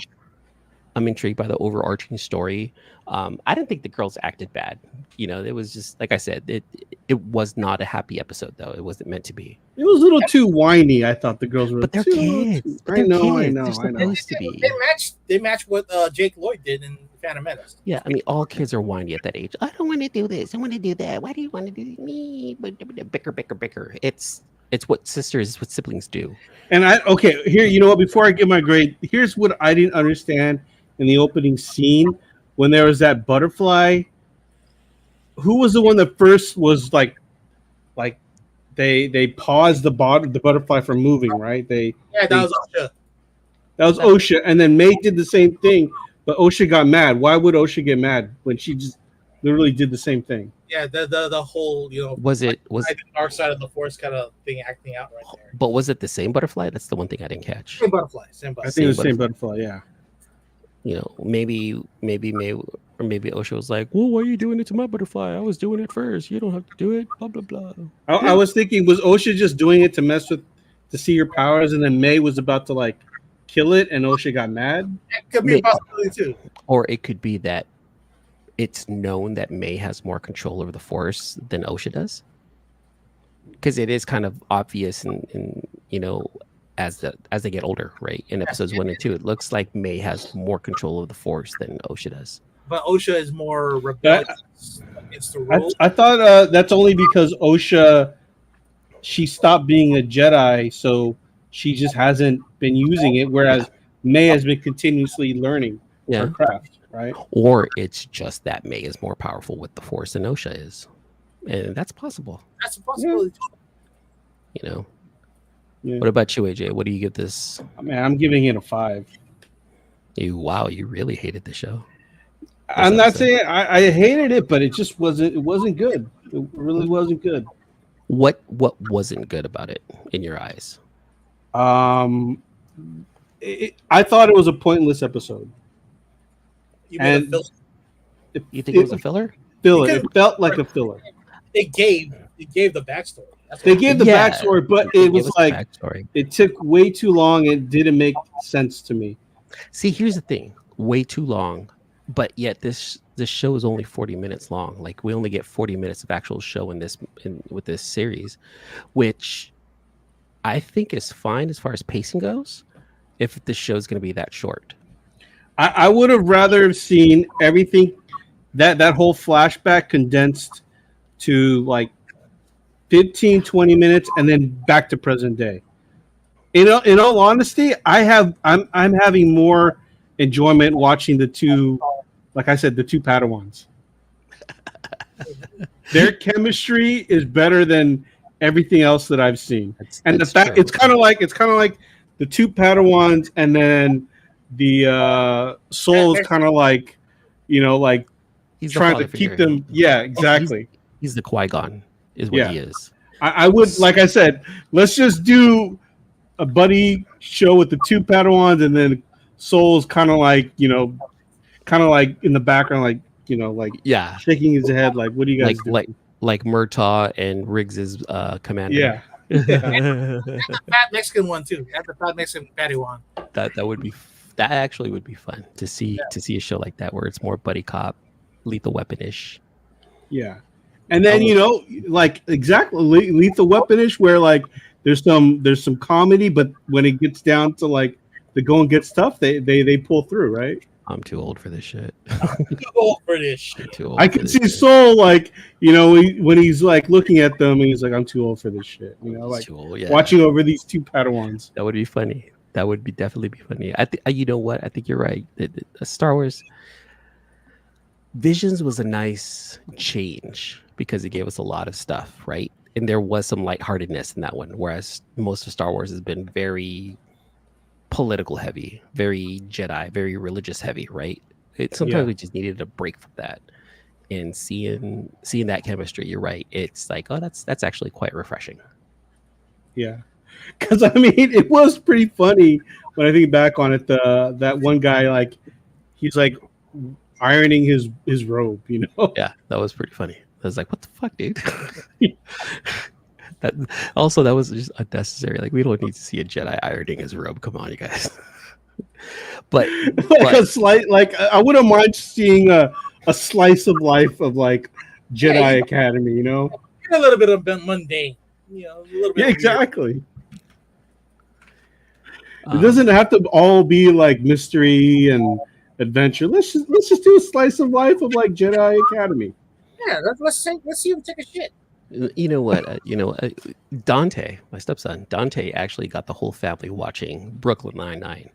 I'm intrigued by the overarching story. I didn't think the girls acted bad. You know, it was just like I said. It was not a happy episode though. It wasn't meant to be. It was a little too whiny. I thought the girls were. But they're too, kids. But I they're know. kids. They're I know. supposed to be. They match what Jake Lloyd did in Phantom Menace. Yeah, I mean, all kids are whiny at that age. I don't want to do this. I want to do that. Why do you want to do me? Bicker. It's what siblings do. And here. You know what? Before I give my grade, here's what I didn't understand in the opening scene when there was that butterfly. Who was the one that first was like they paused the butterfly from moving, right? That was Osha. That was OSHA, and then May did the same thing, but OSHA got mad. Why would OSHA get mad when she just literally did the same thing? Yeah, the whole Was the dark side of the force kind of thing acting out right there. But was it the same butterfly? That's the one thing I didn't catch. Same butterfly. I think it was the same butterfly. Yeah. You know, maybe May or maybe OSHA was like, "Well, why are you doing it to my butterfly? I was doing it first. You don't have to do it." Blah blah blah. I was thinking, was OSHA just doing it to see your powers, and then May was about to like kill it, and OSHA got mad? It could be a possibility too. Or it could be that it's known that May has more control over the Force than OSHA does, because it is kind of obvious, and you know, as they get older, right? In episodes 1 and 2, it looks like May has more control of the Force than OSHA does. But OSHA is more rebellious against the rules. I thought that's only because OSHA, she stopped being a Jedi, so she just hasn't been using it, whereas May has been continuously learning her craft, right? Or it's just that May is more powerful with the Force than OSHA is, and that's possible. That's a possibility. You know. Yeah. What about you, AJ? What do you give this? I'm giving it a 5. You really hated the show. I'm not saying I hated it, but it just wasn't. It wasn't good. It really wasn't good. What wasn't good about it in your eyes? I thought it was a pointless episode. You And You think it was a filler? Filler. It felt like a filler. They gave the backstory. They gave the backstory, but it was like backstory. It took way too long. It didn't make sense to me. See, here's the thing: way too long. But yet, this show is only 40 minutes long. Like, we only get 40 minutes of actual show with this series, which I think is fine as far as pacing goes. If the show's going to be that short, I would have rather seen everything that whole flashback condensed to like 15-20 minutes and then back to present day. In all honesty, I'm having more enjoyment watching the two, like I said, the two Padawans. Their chemistry is better than everything else that I've seen. The fact it's kind of like the two Padawans, and then the Soul is kind of like, like he's trying to keep them. Yeah, exactly. He's the Qui-Gon, is what he is. I would, like I said, let's just do a buddy show with the two Padawans, and then Soul's kind of like in the background, like shaking his head, like, what do you guys do? Like Murtaugh and Riggs's commander. Yeah. The fat Mexican one too. That's the fat Mexican Padawan. That actually would be fun to see a show like that where it's more buddy cop, Lethal Weapon-ish. Yeah. And then like exactly Lethal Weapon-ish, where like there's some comedy, but when it gets down to like the go and get stuff, they pull through, right? I'm too old for this shit. Too old for this I'm shit. too old I for can this see shit. Soul like when he's like looking at them and he's like, I'm too old for this shit. You know, He's like too old, yeah. watching over these two Padawans. That would be funny. That would be definitely be funny. I think you know what? I think you're right. Star Wars Visions was a nice change because it gave us a lot of stuff, right? And there was some lightheartedness in that one, whereas most of Star Wars has been very political heavy, very Jedi, very religious heavy, right? Sometimes Yeah. we just needed a break from that. And seeing that chemistry, you're right. It's like, oh, that's actually quite refreshing. Yeah, because I mean, it was pretty funny when I think back on it. That one guy, like, he's like ironing his robe, you know. Yeah, that was pretty funny. I was like, what the fuck, dude? That also, that was just unnecessary. Like, we don't need to see a Jedi ironing his robe. Come on, you guys. but Like a slight, like I wouldn't mind seeing a slice of life of like Jedi Yeah, Academy, you know. a little bit of mundane, a little bit. Yeah, weird. exactly. It doesn't have to all be like mystery and adventure. Let's just do a slice of life of like Jedi Academy. Yeah, let's see him take a shit. You know what? Dante, my stepson, Dante actually got the whole family watching Brooklyn Nine-Nine.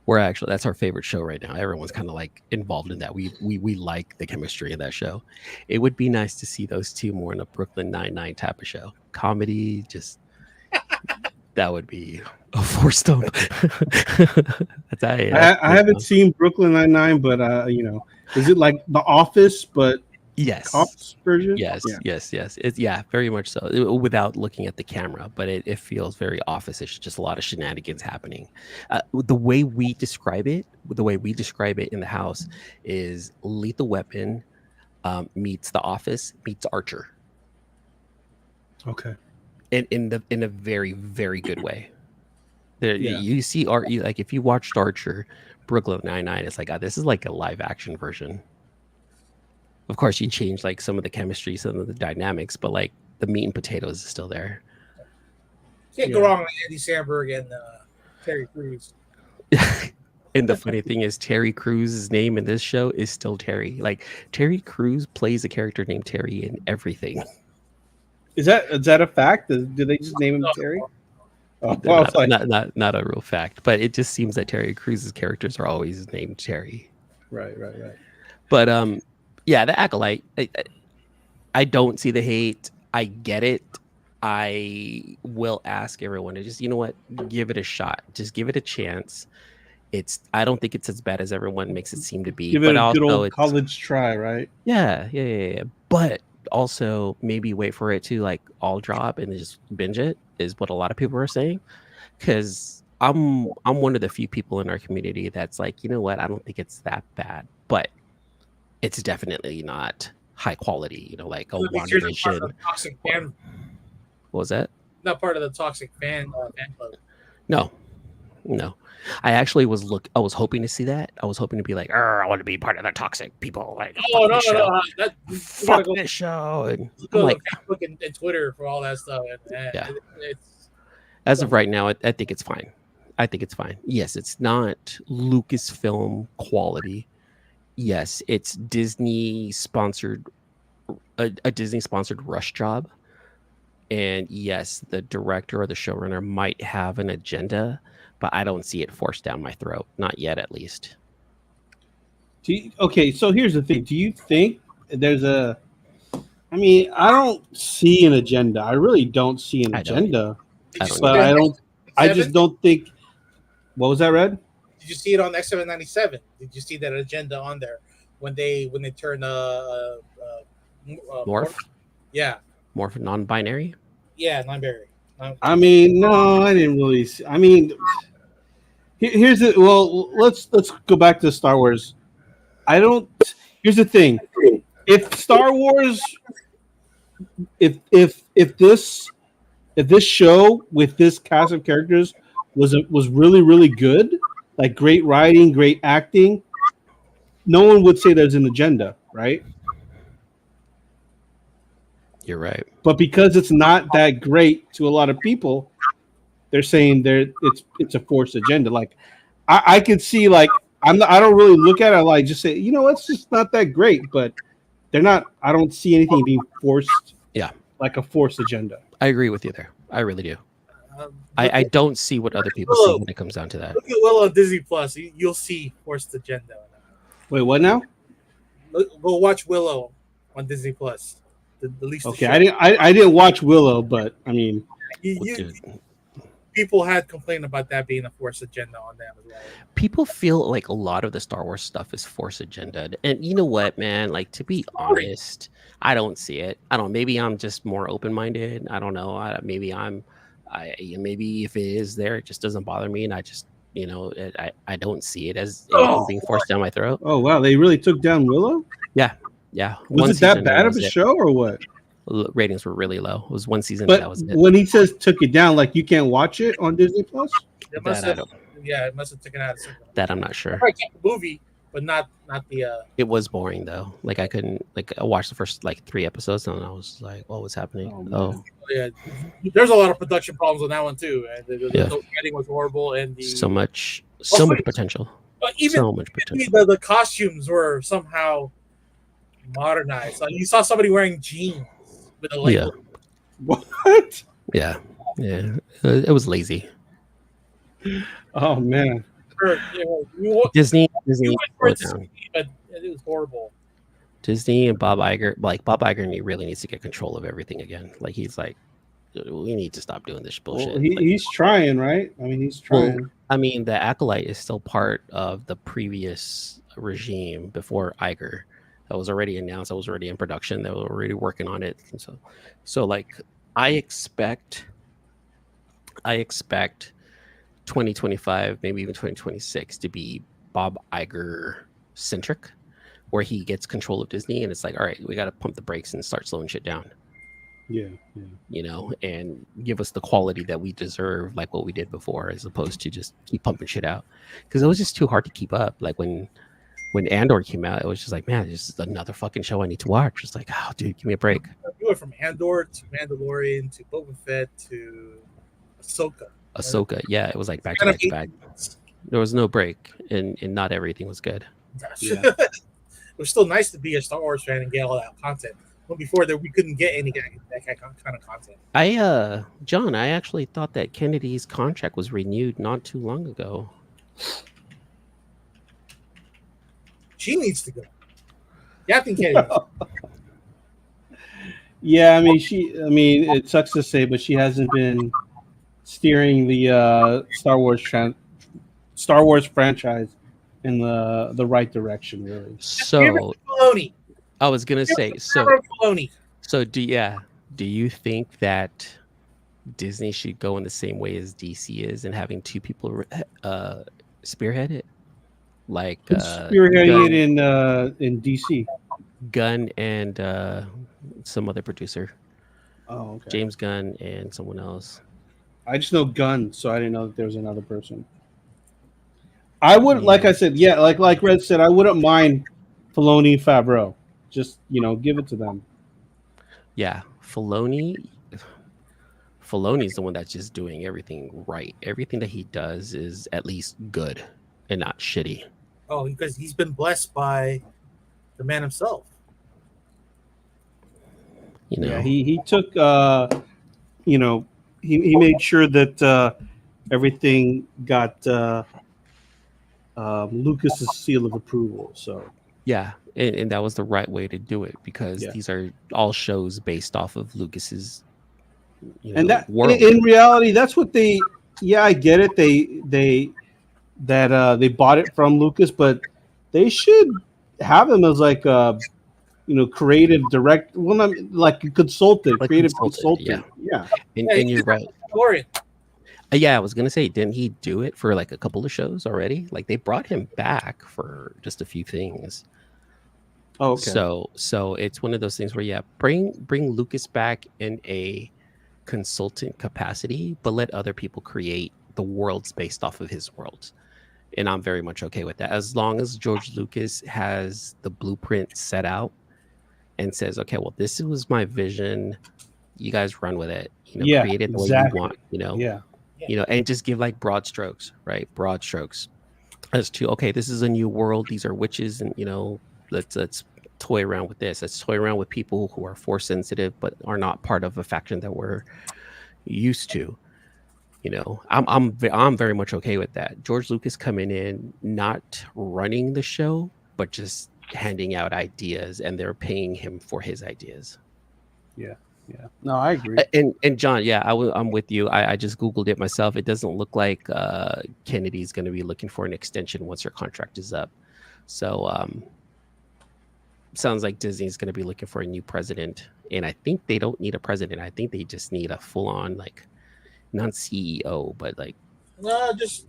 We're actually that's our favorite show right now. Everyone's kind of like involved in that. We like the chemistry of that show. It would be nice to see those two more in a Brooklyn Nine-Nine type of show. Comedy, just that would be a forced up. I haven't seen Brooklyn Nine-Nine, but you know, is it like The Office but yes. cops version? Yes, Yeah. yes. Yeah, very much so. Without looking at the camera, but it feels very office-ish. Just a lot of shenanigans happening. The way we describe it in the house is Lethal Weapon meets The Office meets Archer, Okay. in a very very good way. There, Yeah. you see art. Like if you watched Archer, Brooklyn Nine-Nine, it's like this is like a live action version. Of course, you change like some of the chemistry, some of the dynamics, but like the meat and potatoes is still there. Can't go wrong with Andy Samberg and Terry Crews. And the funny thing is, Terry Crews' name in this show is still Terry. Like Terry Crews plays a character named Terry in everything. Is that a fact? Did they just name him Terry? Oh, well, I was like, Not a real fact, but it just seems that Terry Crews' characters are always named Terry. right. But yeah, the Acolyte. I don't see the hate. I get it. I will ask everyone to just, you know what, give it a shot. Just give it a chance. I don't think it's as bad as everyone makes it seem to be. Give it but a also good old college try, right? Yeah. But also maybe wait for it to like all drop and just binge it is what a lot of people are saying. Because I'm one of the few people in our community that's like, you know what, I don't think it's that bad, but it's definitely not high quality. You know, like a WandaVision. Toxic fan. What was that? Not part of the toxic fan club. No. I actually was hoping to see that. I was hoping to be like, I want to be part of the toxic people. Like, Oh no. Fuck this show. And I'm like, Facebook and Twitter for all that stuff. Yeah. It's as of right now, I think it's fine. Yes, it's not Lucasfilm quality. Yes, it's Disney sponsored, a Disney sponsored rush job. And yes, the director or the showrunner might have an agenda, but I don't see it forced down my throat. Not yet, at least. Okay, so here's the thing. Do you think there's a... I mean, I don't see an agenda. I really don't see an agenda. I just don't think... What was that, Red? Did you see it on X797? Did you see that agenda on there when they turn Morph? Yeah. Morph non-binary? Yeah, non-binary. I mean, no, I didn't really see. I mean, here's the... Well, let's go back to Star Wars. Here's the thing. If Star Wars... If this show with this cast of characters was really, really good, like great writing, great acting, no one would say there's an agenda, right? You're right. But because it's not that great to a lot of people, they're saying it's a forced agenda. Like I could see like I don't really look at it like just say it's just not that great, but they're not. I don't see anything being forced. Yeah. Like a forced agenda. I agree with you there. I really do. Look I at- don't see what other people see Willow. when it comes down to that. Look at Willow on Disney Plus. You'll see forced agenda. Wait, what now? Go watch Willow on Disney Plus. The least Okay, I didn't watch Willow, but I mean, Dude, people had complained about that being a forced agenda on them as well. people feel like a lot of the Star Wars stuff is force agenda, and you know what, man? Like, to be honest, I don't see it. I don't. Maybe I'm just more open minded. I don't know. Maybe maybe if it is there, it just doesn't bother me, and I just I don't see it as anything being forced down my throat. oh wow, they really took down Willow. Yeah. Was it that bad of a show or what? Ratings were really low. It was one season. But that was it. when he says took it down, like you can't watch it on Disney Plus. It must That I have, don't- it must have taken out. That I'm not sure. I kept the movie, but not the. It was boring though. Like I couldn't I watched the first like 3 episodes and I was like, what was happening? Oh, Yeah, there's a lot of production problems on that one too. And the Yeah. writing was horrible, and so much Also, potential. but even So much potential. the costumes were somehow modernized. Like you saw somebody wearing jeans with a Yeah. label. what? Yeah. It was lazy. Oh man. Or, Disney you went for it, slowed down. but it was horrible. Disney and Bob Iger, Bob Iger really needs to get control of everything again. Like he's like, we need to stop doing this bullshit. Well, Like, he's trying, right? I mean, he's trying. I mean, the Acolyte is still part of the previous regime before Iger. That was already announced. That was already in production. They were already working on it. And so like, I expect 2025, maybe even 2026, to be Bob Iger centric, where he gets control of Disney, and it's like, all right, we got to pump the brakes and start slowing shit down. Yeah. And give us the quality that we deserve, like what we did before, as opposed to just keep pumping shit out. Because it was just too hard to keep up. Like when Andor came out, it was just like, man, this is another fucking show I need to watch. It's like, oh, dude, give me a break. You went from Andor to Mandalorian to Boba Fett to Ahsoka. Yeah, it was like back to back to back. There was no break, and not everything was good. Yeah. It was still nice to be a Star Wars fan and get all that content. But before that, we couldn't get any that kind of content. John, I actually thought that Kennedy's contract was renewed not too long ago. She needs to go. Captain Kennedy. Yeah, I mean, it sucks to say, but she hasn't been steering the Star Wars franchise in the right direction, really. So Filoni. I was gonna say, Filoni. so do you think that Disney should go in the same way as DC is and having two people spearhead it, like Spearheading it in DC. Gunn and some other producer, Oh, okay. James Gunn and someone else. I just know Gunn, so I didn't know that there was another person. I would, like I said, yeah, like Red said, I wouldn't mind Filoni, Favreau. Just give it to them. Yeah, Filoni's the one that's just doing everything right. Everything that he does is at least good and not shitty. Oh, because he's been blessed by the man himself. Yeah, he took he made sure that everything got Lucas's seal of approval. So yeah, and that was the right way to do it, because Yeah. these are all shows based off of Lucas's and that world. in reality, that's what they. Yeah, I get it. They bought it from Lucas, but they should have him as like a creative direct. Well, not like a consultant, Like creative consultant, consultant. Yeah. And you're right. Mandalorian. Yeah, I was gonna say, didn't he do it for like a couple of shows already? Like they brought him back for just a few things. Oh, okay. So it's one of those things where bring Lucas back in a consultant capacity, but let other people create the worlds based off of his worlds. And I'm very much okay with that, as long as George Lucas has the blueprint set out and says, okay, well, this was my vision. You guys run with it. Yeah, create it the way exactly. you want. Yeah. You know, and just give like broad strokes, right? Broad strokes as to, okay, this is a new world. These are witches, and you know, let's toy around with this. Let's toy around with people who are force sensitive but are not part of a faction that we're used to. You know, I'm very much okay with that. George Lucas coming in, not running the show, but just handing out ideas, and they're paying him for his ideas. Yeah. No, I agree. And John, yeah, I'm with you. I just Googled it myself. It doesn't look like Kennedy's going to be looking for an extension once her contract is up. So sounds like Disney's going to be looking for a new president. And I think they don't need a president. I think they just need a full on, like, not CEO, but like, No, just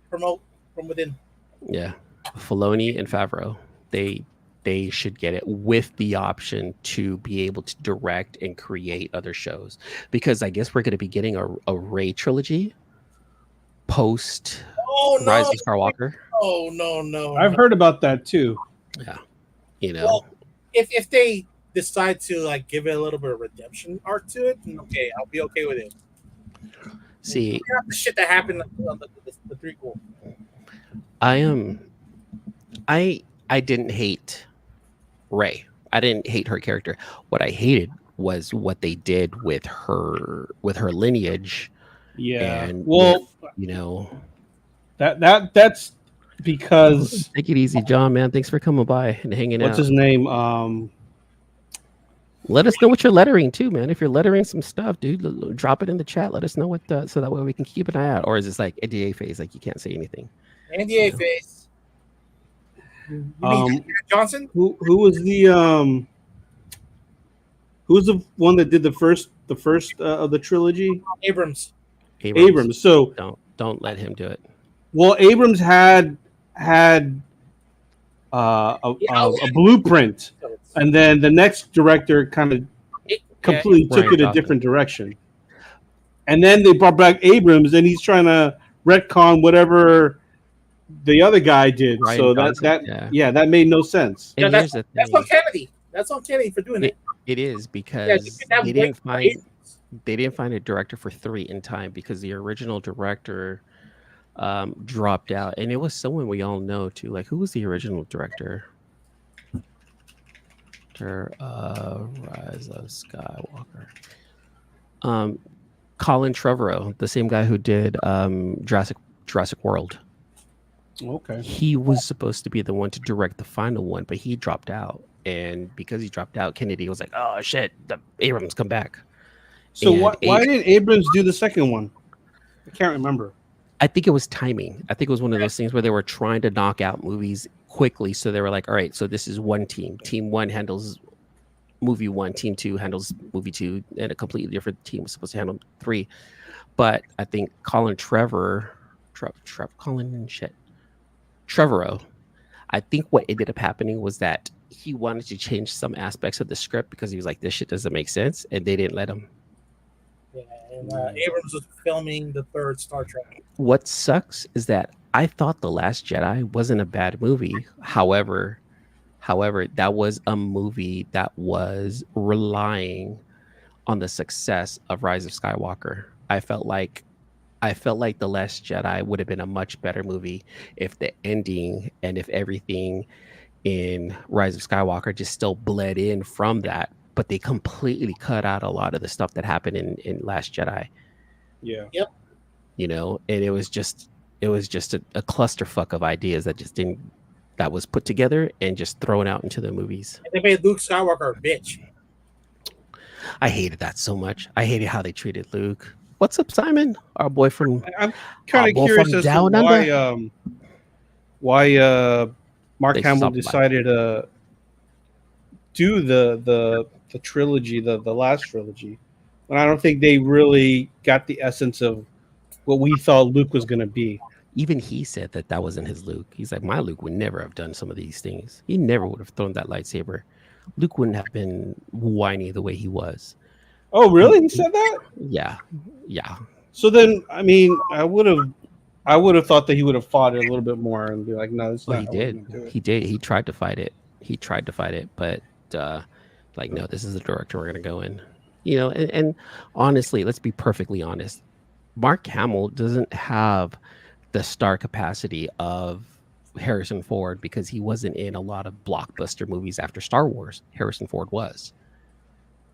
promote from within. yeah, Filoni and Favreau. They should get it with the option to be able to direct and create other shows, because I guess we're going to be getting a Rey trilogy post Rise of Skywalker. Oh no! I've heard about that too. Yeah, you know, Well, if they decide to like give it a little bit of redemption arc to it, then okay, I'll be okay with it. see, The shit that happened on the prequel. I didn't hate Rey. I didn't hate her character. What I hated was what they did with her lineage. Yeah. And Well, you know, that's because take it easy, John, man. Thanks for coming by and hanging what's out. his name? Let us know what you're lettering too, man. If you're lettering some stuff, dude, drop it in the chat. Let us know what so that way we can keep an eye out. Or is this like NDA phase, like you can't say anything? NDA face. You mean Johnson? Who was the one that did the first of the trilogy? Abrams. So don't let him do it. Well, Abrams had a blueprint, and then the next director kind of completely took it a different direction. And then they brought back Abrams, and he's trying to retcon whatever the other guy did. Ryan so Johnson, that made no sense. And that's on Kennedy. That's on Kennedy for doing it. It is because they didn't find a director for 3 in time, because the original director dropped out, and it was someone we all know too. Like, who was the original director? Rise of Skywalker. Colin Trevorrow, the same guy who did Jurassic World. Okay. He was supposed to be the one to direct the final one, but he dropped out. And because he dropped out, Kennedy was like, "Oh shit, Abrams, come back." So why didn't Abrams do the second one? I can't remember. I think it was timing. I think it was one of those things where they were trying to knock out movies quickly. So they were like, all right, so this is one team. Team 1 handles movie 1. Team 2 handles movie 2. And a completely different team was supposed to handle 3. But I think Trevorrow, I think what ended up happening was that he wanted to change some aspects of the script because he was like, this shit doesn't make sense. And they didn't let him. Yeah, and Abrams was filming the 3rd Star Trek. What sucks is that I thought The Last Jedi wasn't a bad movie. However, that was a movie that was relying on the success of Rise of Skywalker. I felt like The Last Jedi would have been a much better movie if the ending and if everything in Rise of Skywalker just still bled in from that. But they completely cut out a lot of the stuff that happened in Last Jedi. Yeah. Yep. You know, and it was just a clusterfuck of ideas that was put together and just thrown out into the movies. And they made Luke Skywalker a bitch. I hated that so much. I hated how they treated Luke. What's up, Simon? Our boy from I'm kind of curious as to why Mark Hamill decided to do the trilogy, the last trilogy, when I don't think they really got the essence of what we thought Luke was going to be. Even he said that wasn't his Luke. He's like, my Luke would never have done some of these things. He never would have thrown that lightsaber. Luke wouldn't have been whiny the way he was. Oh, really? He said that? Yeah. So then, I mean, I would have thought that he would have fought it a little bit more and be like, no, it's not. He did. He tried to fight it, but like, no, this is the director we're gonna go in. You know, and honestly, let's be perfectly honest. Mark Hamill doesn't have the star capacity of Harrison Ford because he wasn't in a lot of blockbuster movies after Star Wars. Harrison Ford was,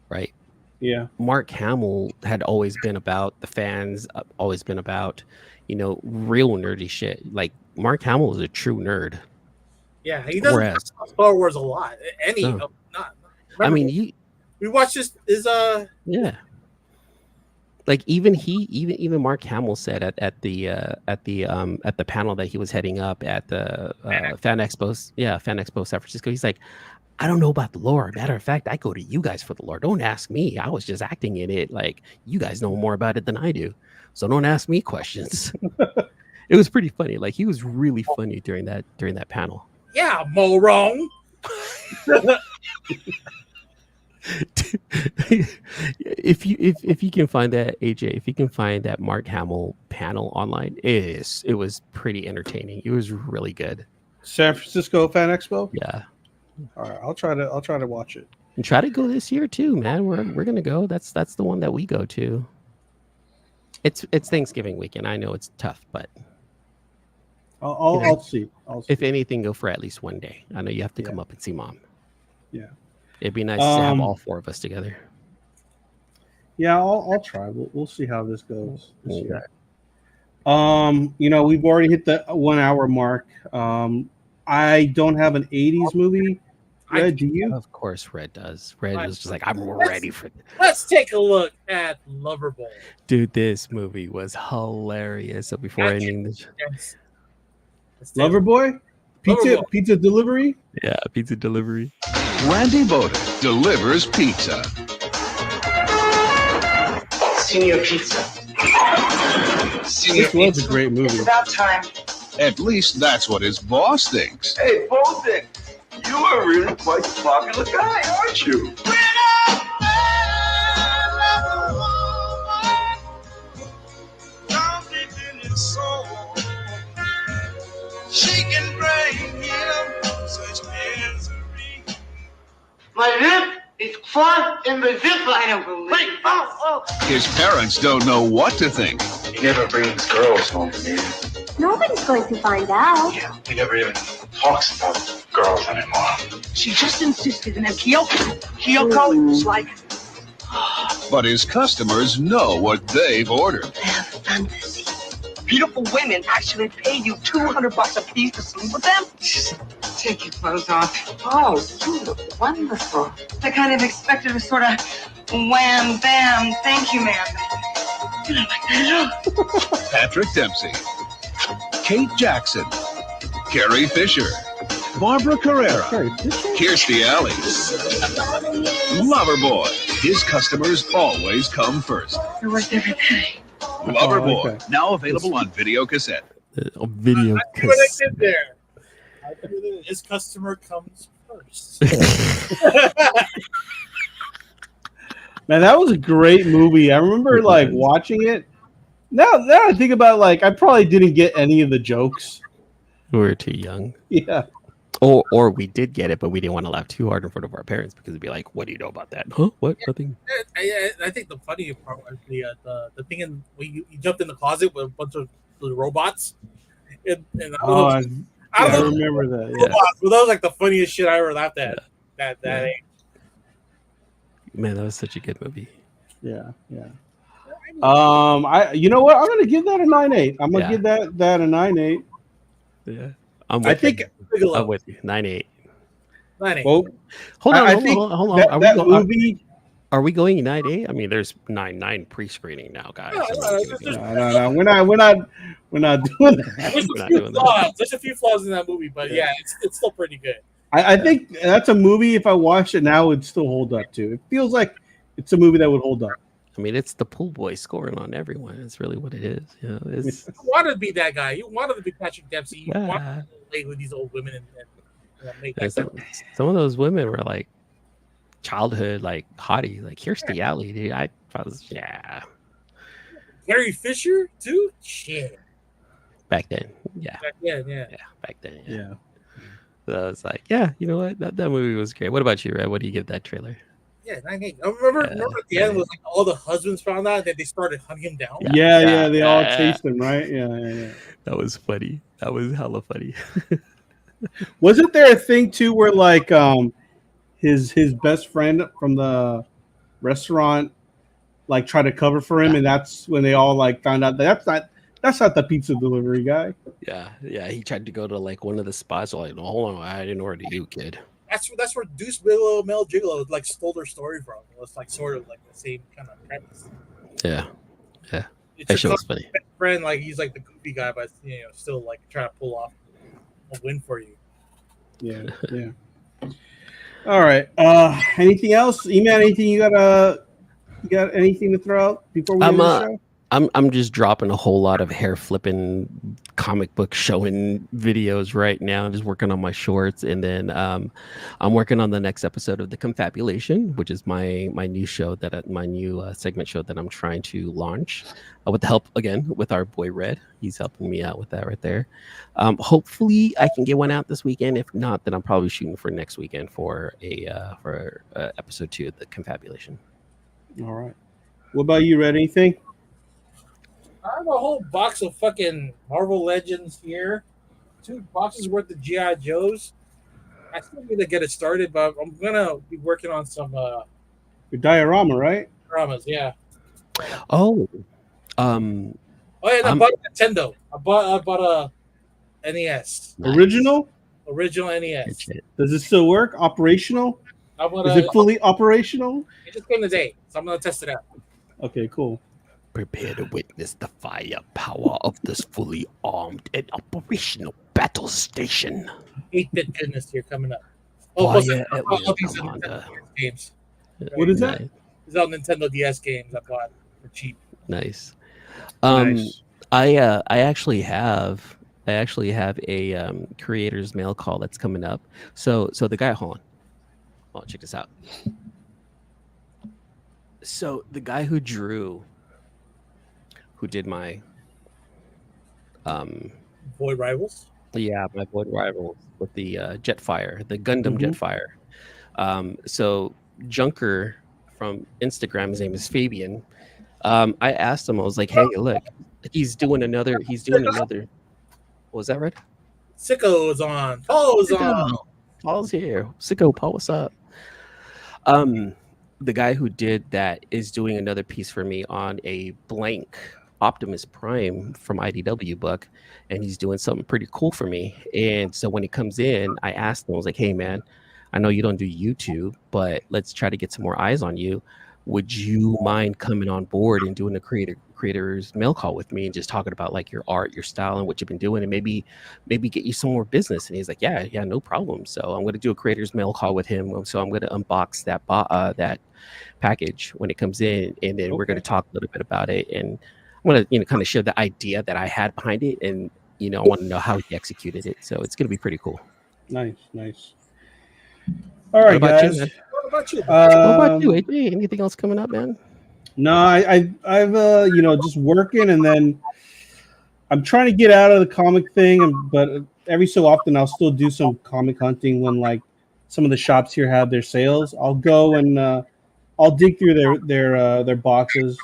right? Yeah. Mark Hamill had always been about the fans, always been about, real nerdy shit. Like Mark Hamill is a true nerd. Yeah, he doesn't talk Whereas, about Star Wars a lot. no, Not. I Remember, mean, we watched this. yeah, like even Mark Hamill said at the panel that he was heading up at the Fan Expo San Francisco. He's like, I don't know about the lore. Matter of fact, I go to you guys for the lore. Don't ask me. I was just acting in it. Like you guys know more about it than I do, so don't ask me questions. It was pretty funny. Like he was really funny during that panel. Yeah, moron. if you can find that, AJ, if you can find that Mark Hamill panel online, it was pretty entertaining. It was really good. San Francisco Fan Expo. Yeah, All right, I'll try to watch it. and try to go this year too, man. We're gonna go. That's the one that we go to. It's Thanksgiving weekend. I know it's tough, but I'll see. if anything, go for at least one day. I know you have to come up and see Mom. Yeah. It'd be nice to have all four of us together. Yeah, I'll try. We'll see how this goes this Okay. year. We've already hit the 1 hour mark. I don't have an 80s movie. Red, do you? Of course, Red does. Red was just like, I'm ready for this. Let's take a look at Loverboy. Dude, this movie was hilarious. So before ending this, Yes. Let's take a- Loverboy? Loverboy. Pizza delivery? yeah, pizza delivery. Randy Boda delivers pizza. Senior pizza. Senior This was pizza. a great movie. It's about time. At least that's what his boss thinks. Hey, Bolton, you are really quite the popular guy, aren't you? My lip is clogged in the zip line, I believe. Wait, oh. His parents don't know what to think. He never brings girls home to me. Nobody's going to find out. Yeah, he never even talks about girls anymore. She just insisted, and then Kyoko was like, But his customers know what they've ordered. I have a fantasy. Beautiful women actually pay you $200 a piece to sleep with them? Take your clothes off. Oh, you look wonderful. I kind of expected a sort of wham, bam, thank you, ma'am. You don't like that at all. Patrick Dempsey, Kate Jackson, Carrie Fisher, Barbara Carrera, Kirstie Alley, Loverboy. His customers always come first. They're worth every penny. Loverboy, okay. now available on video cassette. A video. I see what I did there. His customer comes first. Man, that was a great movie. I remember like watching it. Now I think about I probably didn't get any of the jokes. We were too young. Yeah. Or we did get it, but we didn't want to laugh too hard in front of our parents because it'd be like, what do you know about that? Huh? What? Nothing. I think the funny part was the thing in when you jumped in the closet with a bunch of the robots. And I I remember that. Yeah. robots, but that was like the funniest shit I ever laughed at. That age. Man, that was such a good movie. Yeah. You know what? I'm gonna give that a 9.8. I'm gonna give that a 9.8. Yeah. I'm with you. 9.8. 9.8. Well, Hold on. I think hold on. That movie. Are we going 9.8? I mean, there's 9.9 pre-screening now, guys. No. We're not doing that. There's a few flaws in that movie, but yeah, it's still pretty good. I think that's a movie. If I watched it now, it'd still hold up too. It feels like it's a movie that would hold up. I mean, it's the pool boy scoring on everyone. It's really what it is. You wanted to be that guy. You wanted to be Patrick Dempsey. You Yeah. wanted to play with these old women and make Yeah, some of those women were like childhood, like hottie, like Kirstie Alley, dude. I was, Carrie Fisher too. Shit. Back then, yeah. Back then, So I was like, you know what? That movie was great. What about you, Red? What do you give that trailer? Yeah, 9-8. I remember at the end yeah. was like all the husbands found out that they started hunting him down. Yeah, they all chased him, right? Yeah. That was funny. That was hella funny. Wasn't there a thing too where like his best friend from the restaurant like tried to cover for him, and that's when they all like found out that that's not the pizza delivery guy. Yeah. He tried to go to like one of the spots. Like, no, hold on, I didn't order you, kid. That's where Deuce Bigelow, Mel Gigolo like stole their story from. It was like sort of like the same kind of premise. Yeah. It's That your shit was funny. best friend, like he's like the goofy guy, but still like trying to pull off a win for you. Yeah. All right. Anything else? E-Man, anything you got anything to throw out before we end the show? I'm just dropping a whole lot of hair flipping comic book showing videos right now. Just working on my shorts, and then I'm working on the next episode of the Confabulation, which is my new show my new segment show that I'm trying to launch with the help again with our boy Red. He's helping me out with that right there. Hopefully I can get one out this weekend. If not, then I'm probably shooting for next weekend for episode 2 of the Confabulation. All right. What about you, Red? Anything? I have a whole box of fucking Marvel Legends here. 2 boxes worth of G.I. Joes. I still need to get it started, but I'm gonna be working on some Your diorama, right? dramas. Yeah. Oh, Oh yeah, and I bought a Nintendo. I bought a NES. nice. Original? Original Good NES. shit. Does it still work? Operational? I'm gonna, Is it fully operational? it just came today, so I'm gonna test it out. Okay, cool. Prepare to witness the firepower of this fully armed and operational battle station. 8-bit goodness here coming up. Fire plus, at all will, these Commander. Nintendo games. What is that? Nice. These are Nintendo DS games I bought for cheap. Nice. Nice. I actually have a creators mail call that's coming up. So the guy, hold on, check this out. So the guy who did my Void Rivals. my Void Rivals with the Jetfire, the Gundam Mhm. Jetfire. So Junker from Instagram, his name is Fabian. I asked him, I was like, hey, look, he's doing another. What was that, Red? Sicko's on. Paul's on. Paul's here. Sicko, Paul, what's up? The guy who did that is doing another piece for me on a blank Optimus Prime from IDW book, and he's doing something pretty cool for me. And so when he comes in, I asked him, I was like, hey man, I know you don't do YouTube, but let's try to get some more eyes on you. Would you mind coming on board and doing a creators mail call with me and just talking about like your art, your style, and what you've been doing, and maybe get you some more business? And he's like, yeah, no problem. So I'm going to do a creators mail call with him. So I'm going to unbox that package when it comes in, and then we're going to talk a little bit about it, and I'm going to kind of share the idea that I had behind it, and I want to know how he executed it. So it's going to be pretty cool. Nice. All right, What about you, guys. man? What about you? What about you, AJ? Anything else coming up, man? No, I've just working, and then I'm trying to get out of the comic thing, but every so often I'll still do some comic hunting when like some of the shops here have their sales. I'll go and I'll dig through their boxes,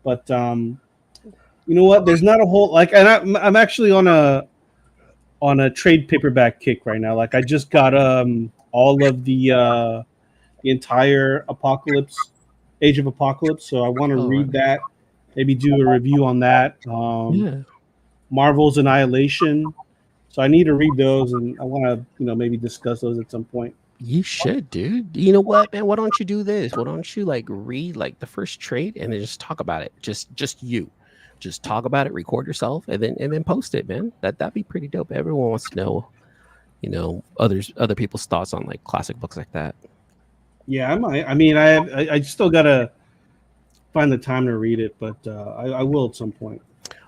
but you know what? There's not a whole and I'm actually on a trade paperback kick right now. Like I just got all of the entire Age of Apocalypse, so I want to read that, maybe do a review on that. Marvel's Annihilation, so I need to read those, and I want to maybe discuss those at some point. You should, dude. You know what, man? Why don't you do this? Why don't you like read like the first trade and then just talk about it? Just you. Just talk about it, record yourself, and then post it, man. That'd be pretty dope. Everyone wants to know, other people's thoughts on like classic books like that. Yeah, I might. I mean, I still gotta find the time to read it, but I will at some point.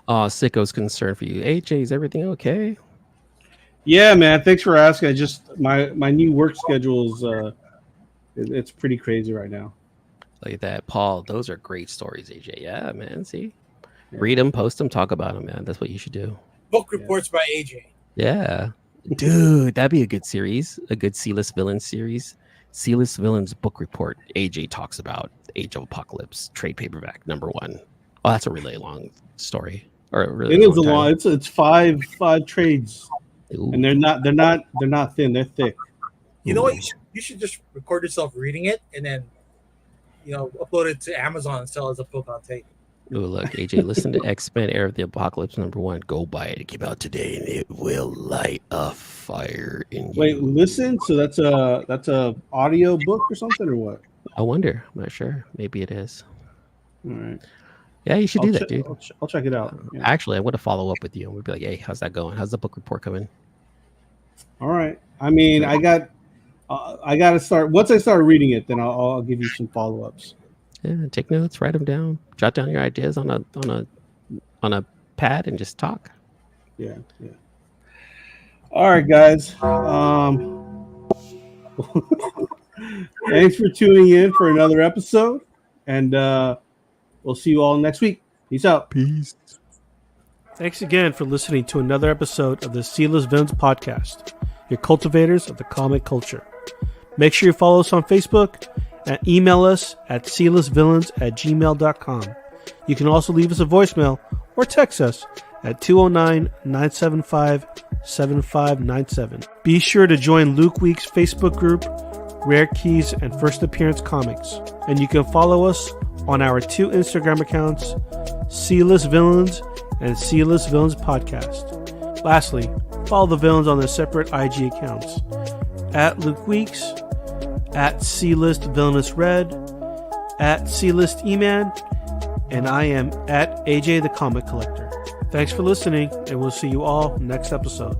Sicko's concerned for you. AJ, is everything okay? Yeah, man. Thanks for asking. I just my new work schedule is it's pretty crazy right now. Look at that, Paul. Those are great stories, AJ. Yeah, man. See, read them, post them, talk about them, man. That's what you should do. Book reports by AJ. Yeah, dude, that'd be a good series, a good C-list villain series. C-List Villains book report. AJ talks about Age of Apocalypse trade paperback #1. Oh, that's a really long story. Or a really It is a long long. title. It's five trades, Ooh. and they're not thin. They're thick. You know what? You should just record yourself reading it and then, upload it to Amazon and sell it as a book on tape. Ooh, look, AJ, listen to X-Men Era of the Apocalypse #1. Go buy it. It came out today, and it will light a fire in you. Wait, listen. So that's a audio book or something or what? I wonder. I'm not sure. Maybe it is. All right. Yeah, you should do that, dude. I'll check it out. Yeah. Actually, I want to follow up with you. And we'd be like, hey, how's that going? How's the book report coming? All right. I mean, I got to start. Once I start reading it, then I'll give you some follow-ups. Yeah, take notes, write them down, jot down your ideas on a pad, and just talk. Yeah. All right, guys. Thanks for tuning in for another episode, and we'll see you all next week. Peace out. Peace. Thanks again for listening to another episode of the C-List Villains podcast, your cultivators of the comic culture. Make sure you follow us on Facebook and email us at clisvillains@gmail.com. You can also leave us a voicemail or text us at 209-975-7597. Be sure to join Luke Week's Facebook group, Rare Keys and First Appearance Comics. And you can follow us on our 2 Instagram accounts, C-List Villains and C-List Villains Podcast. Lastly, follow the villains on their separate IG accounts, at Luke Weeks, at C-List Villainous Red, at C-List E-Man, and I am at AJ the Comic Collector. Thanks for listening, and we'll see you all next episode.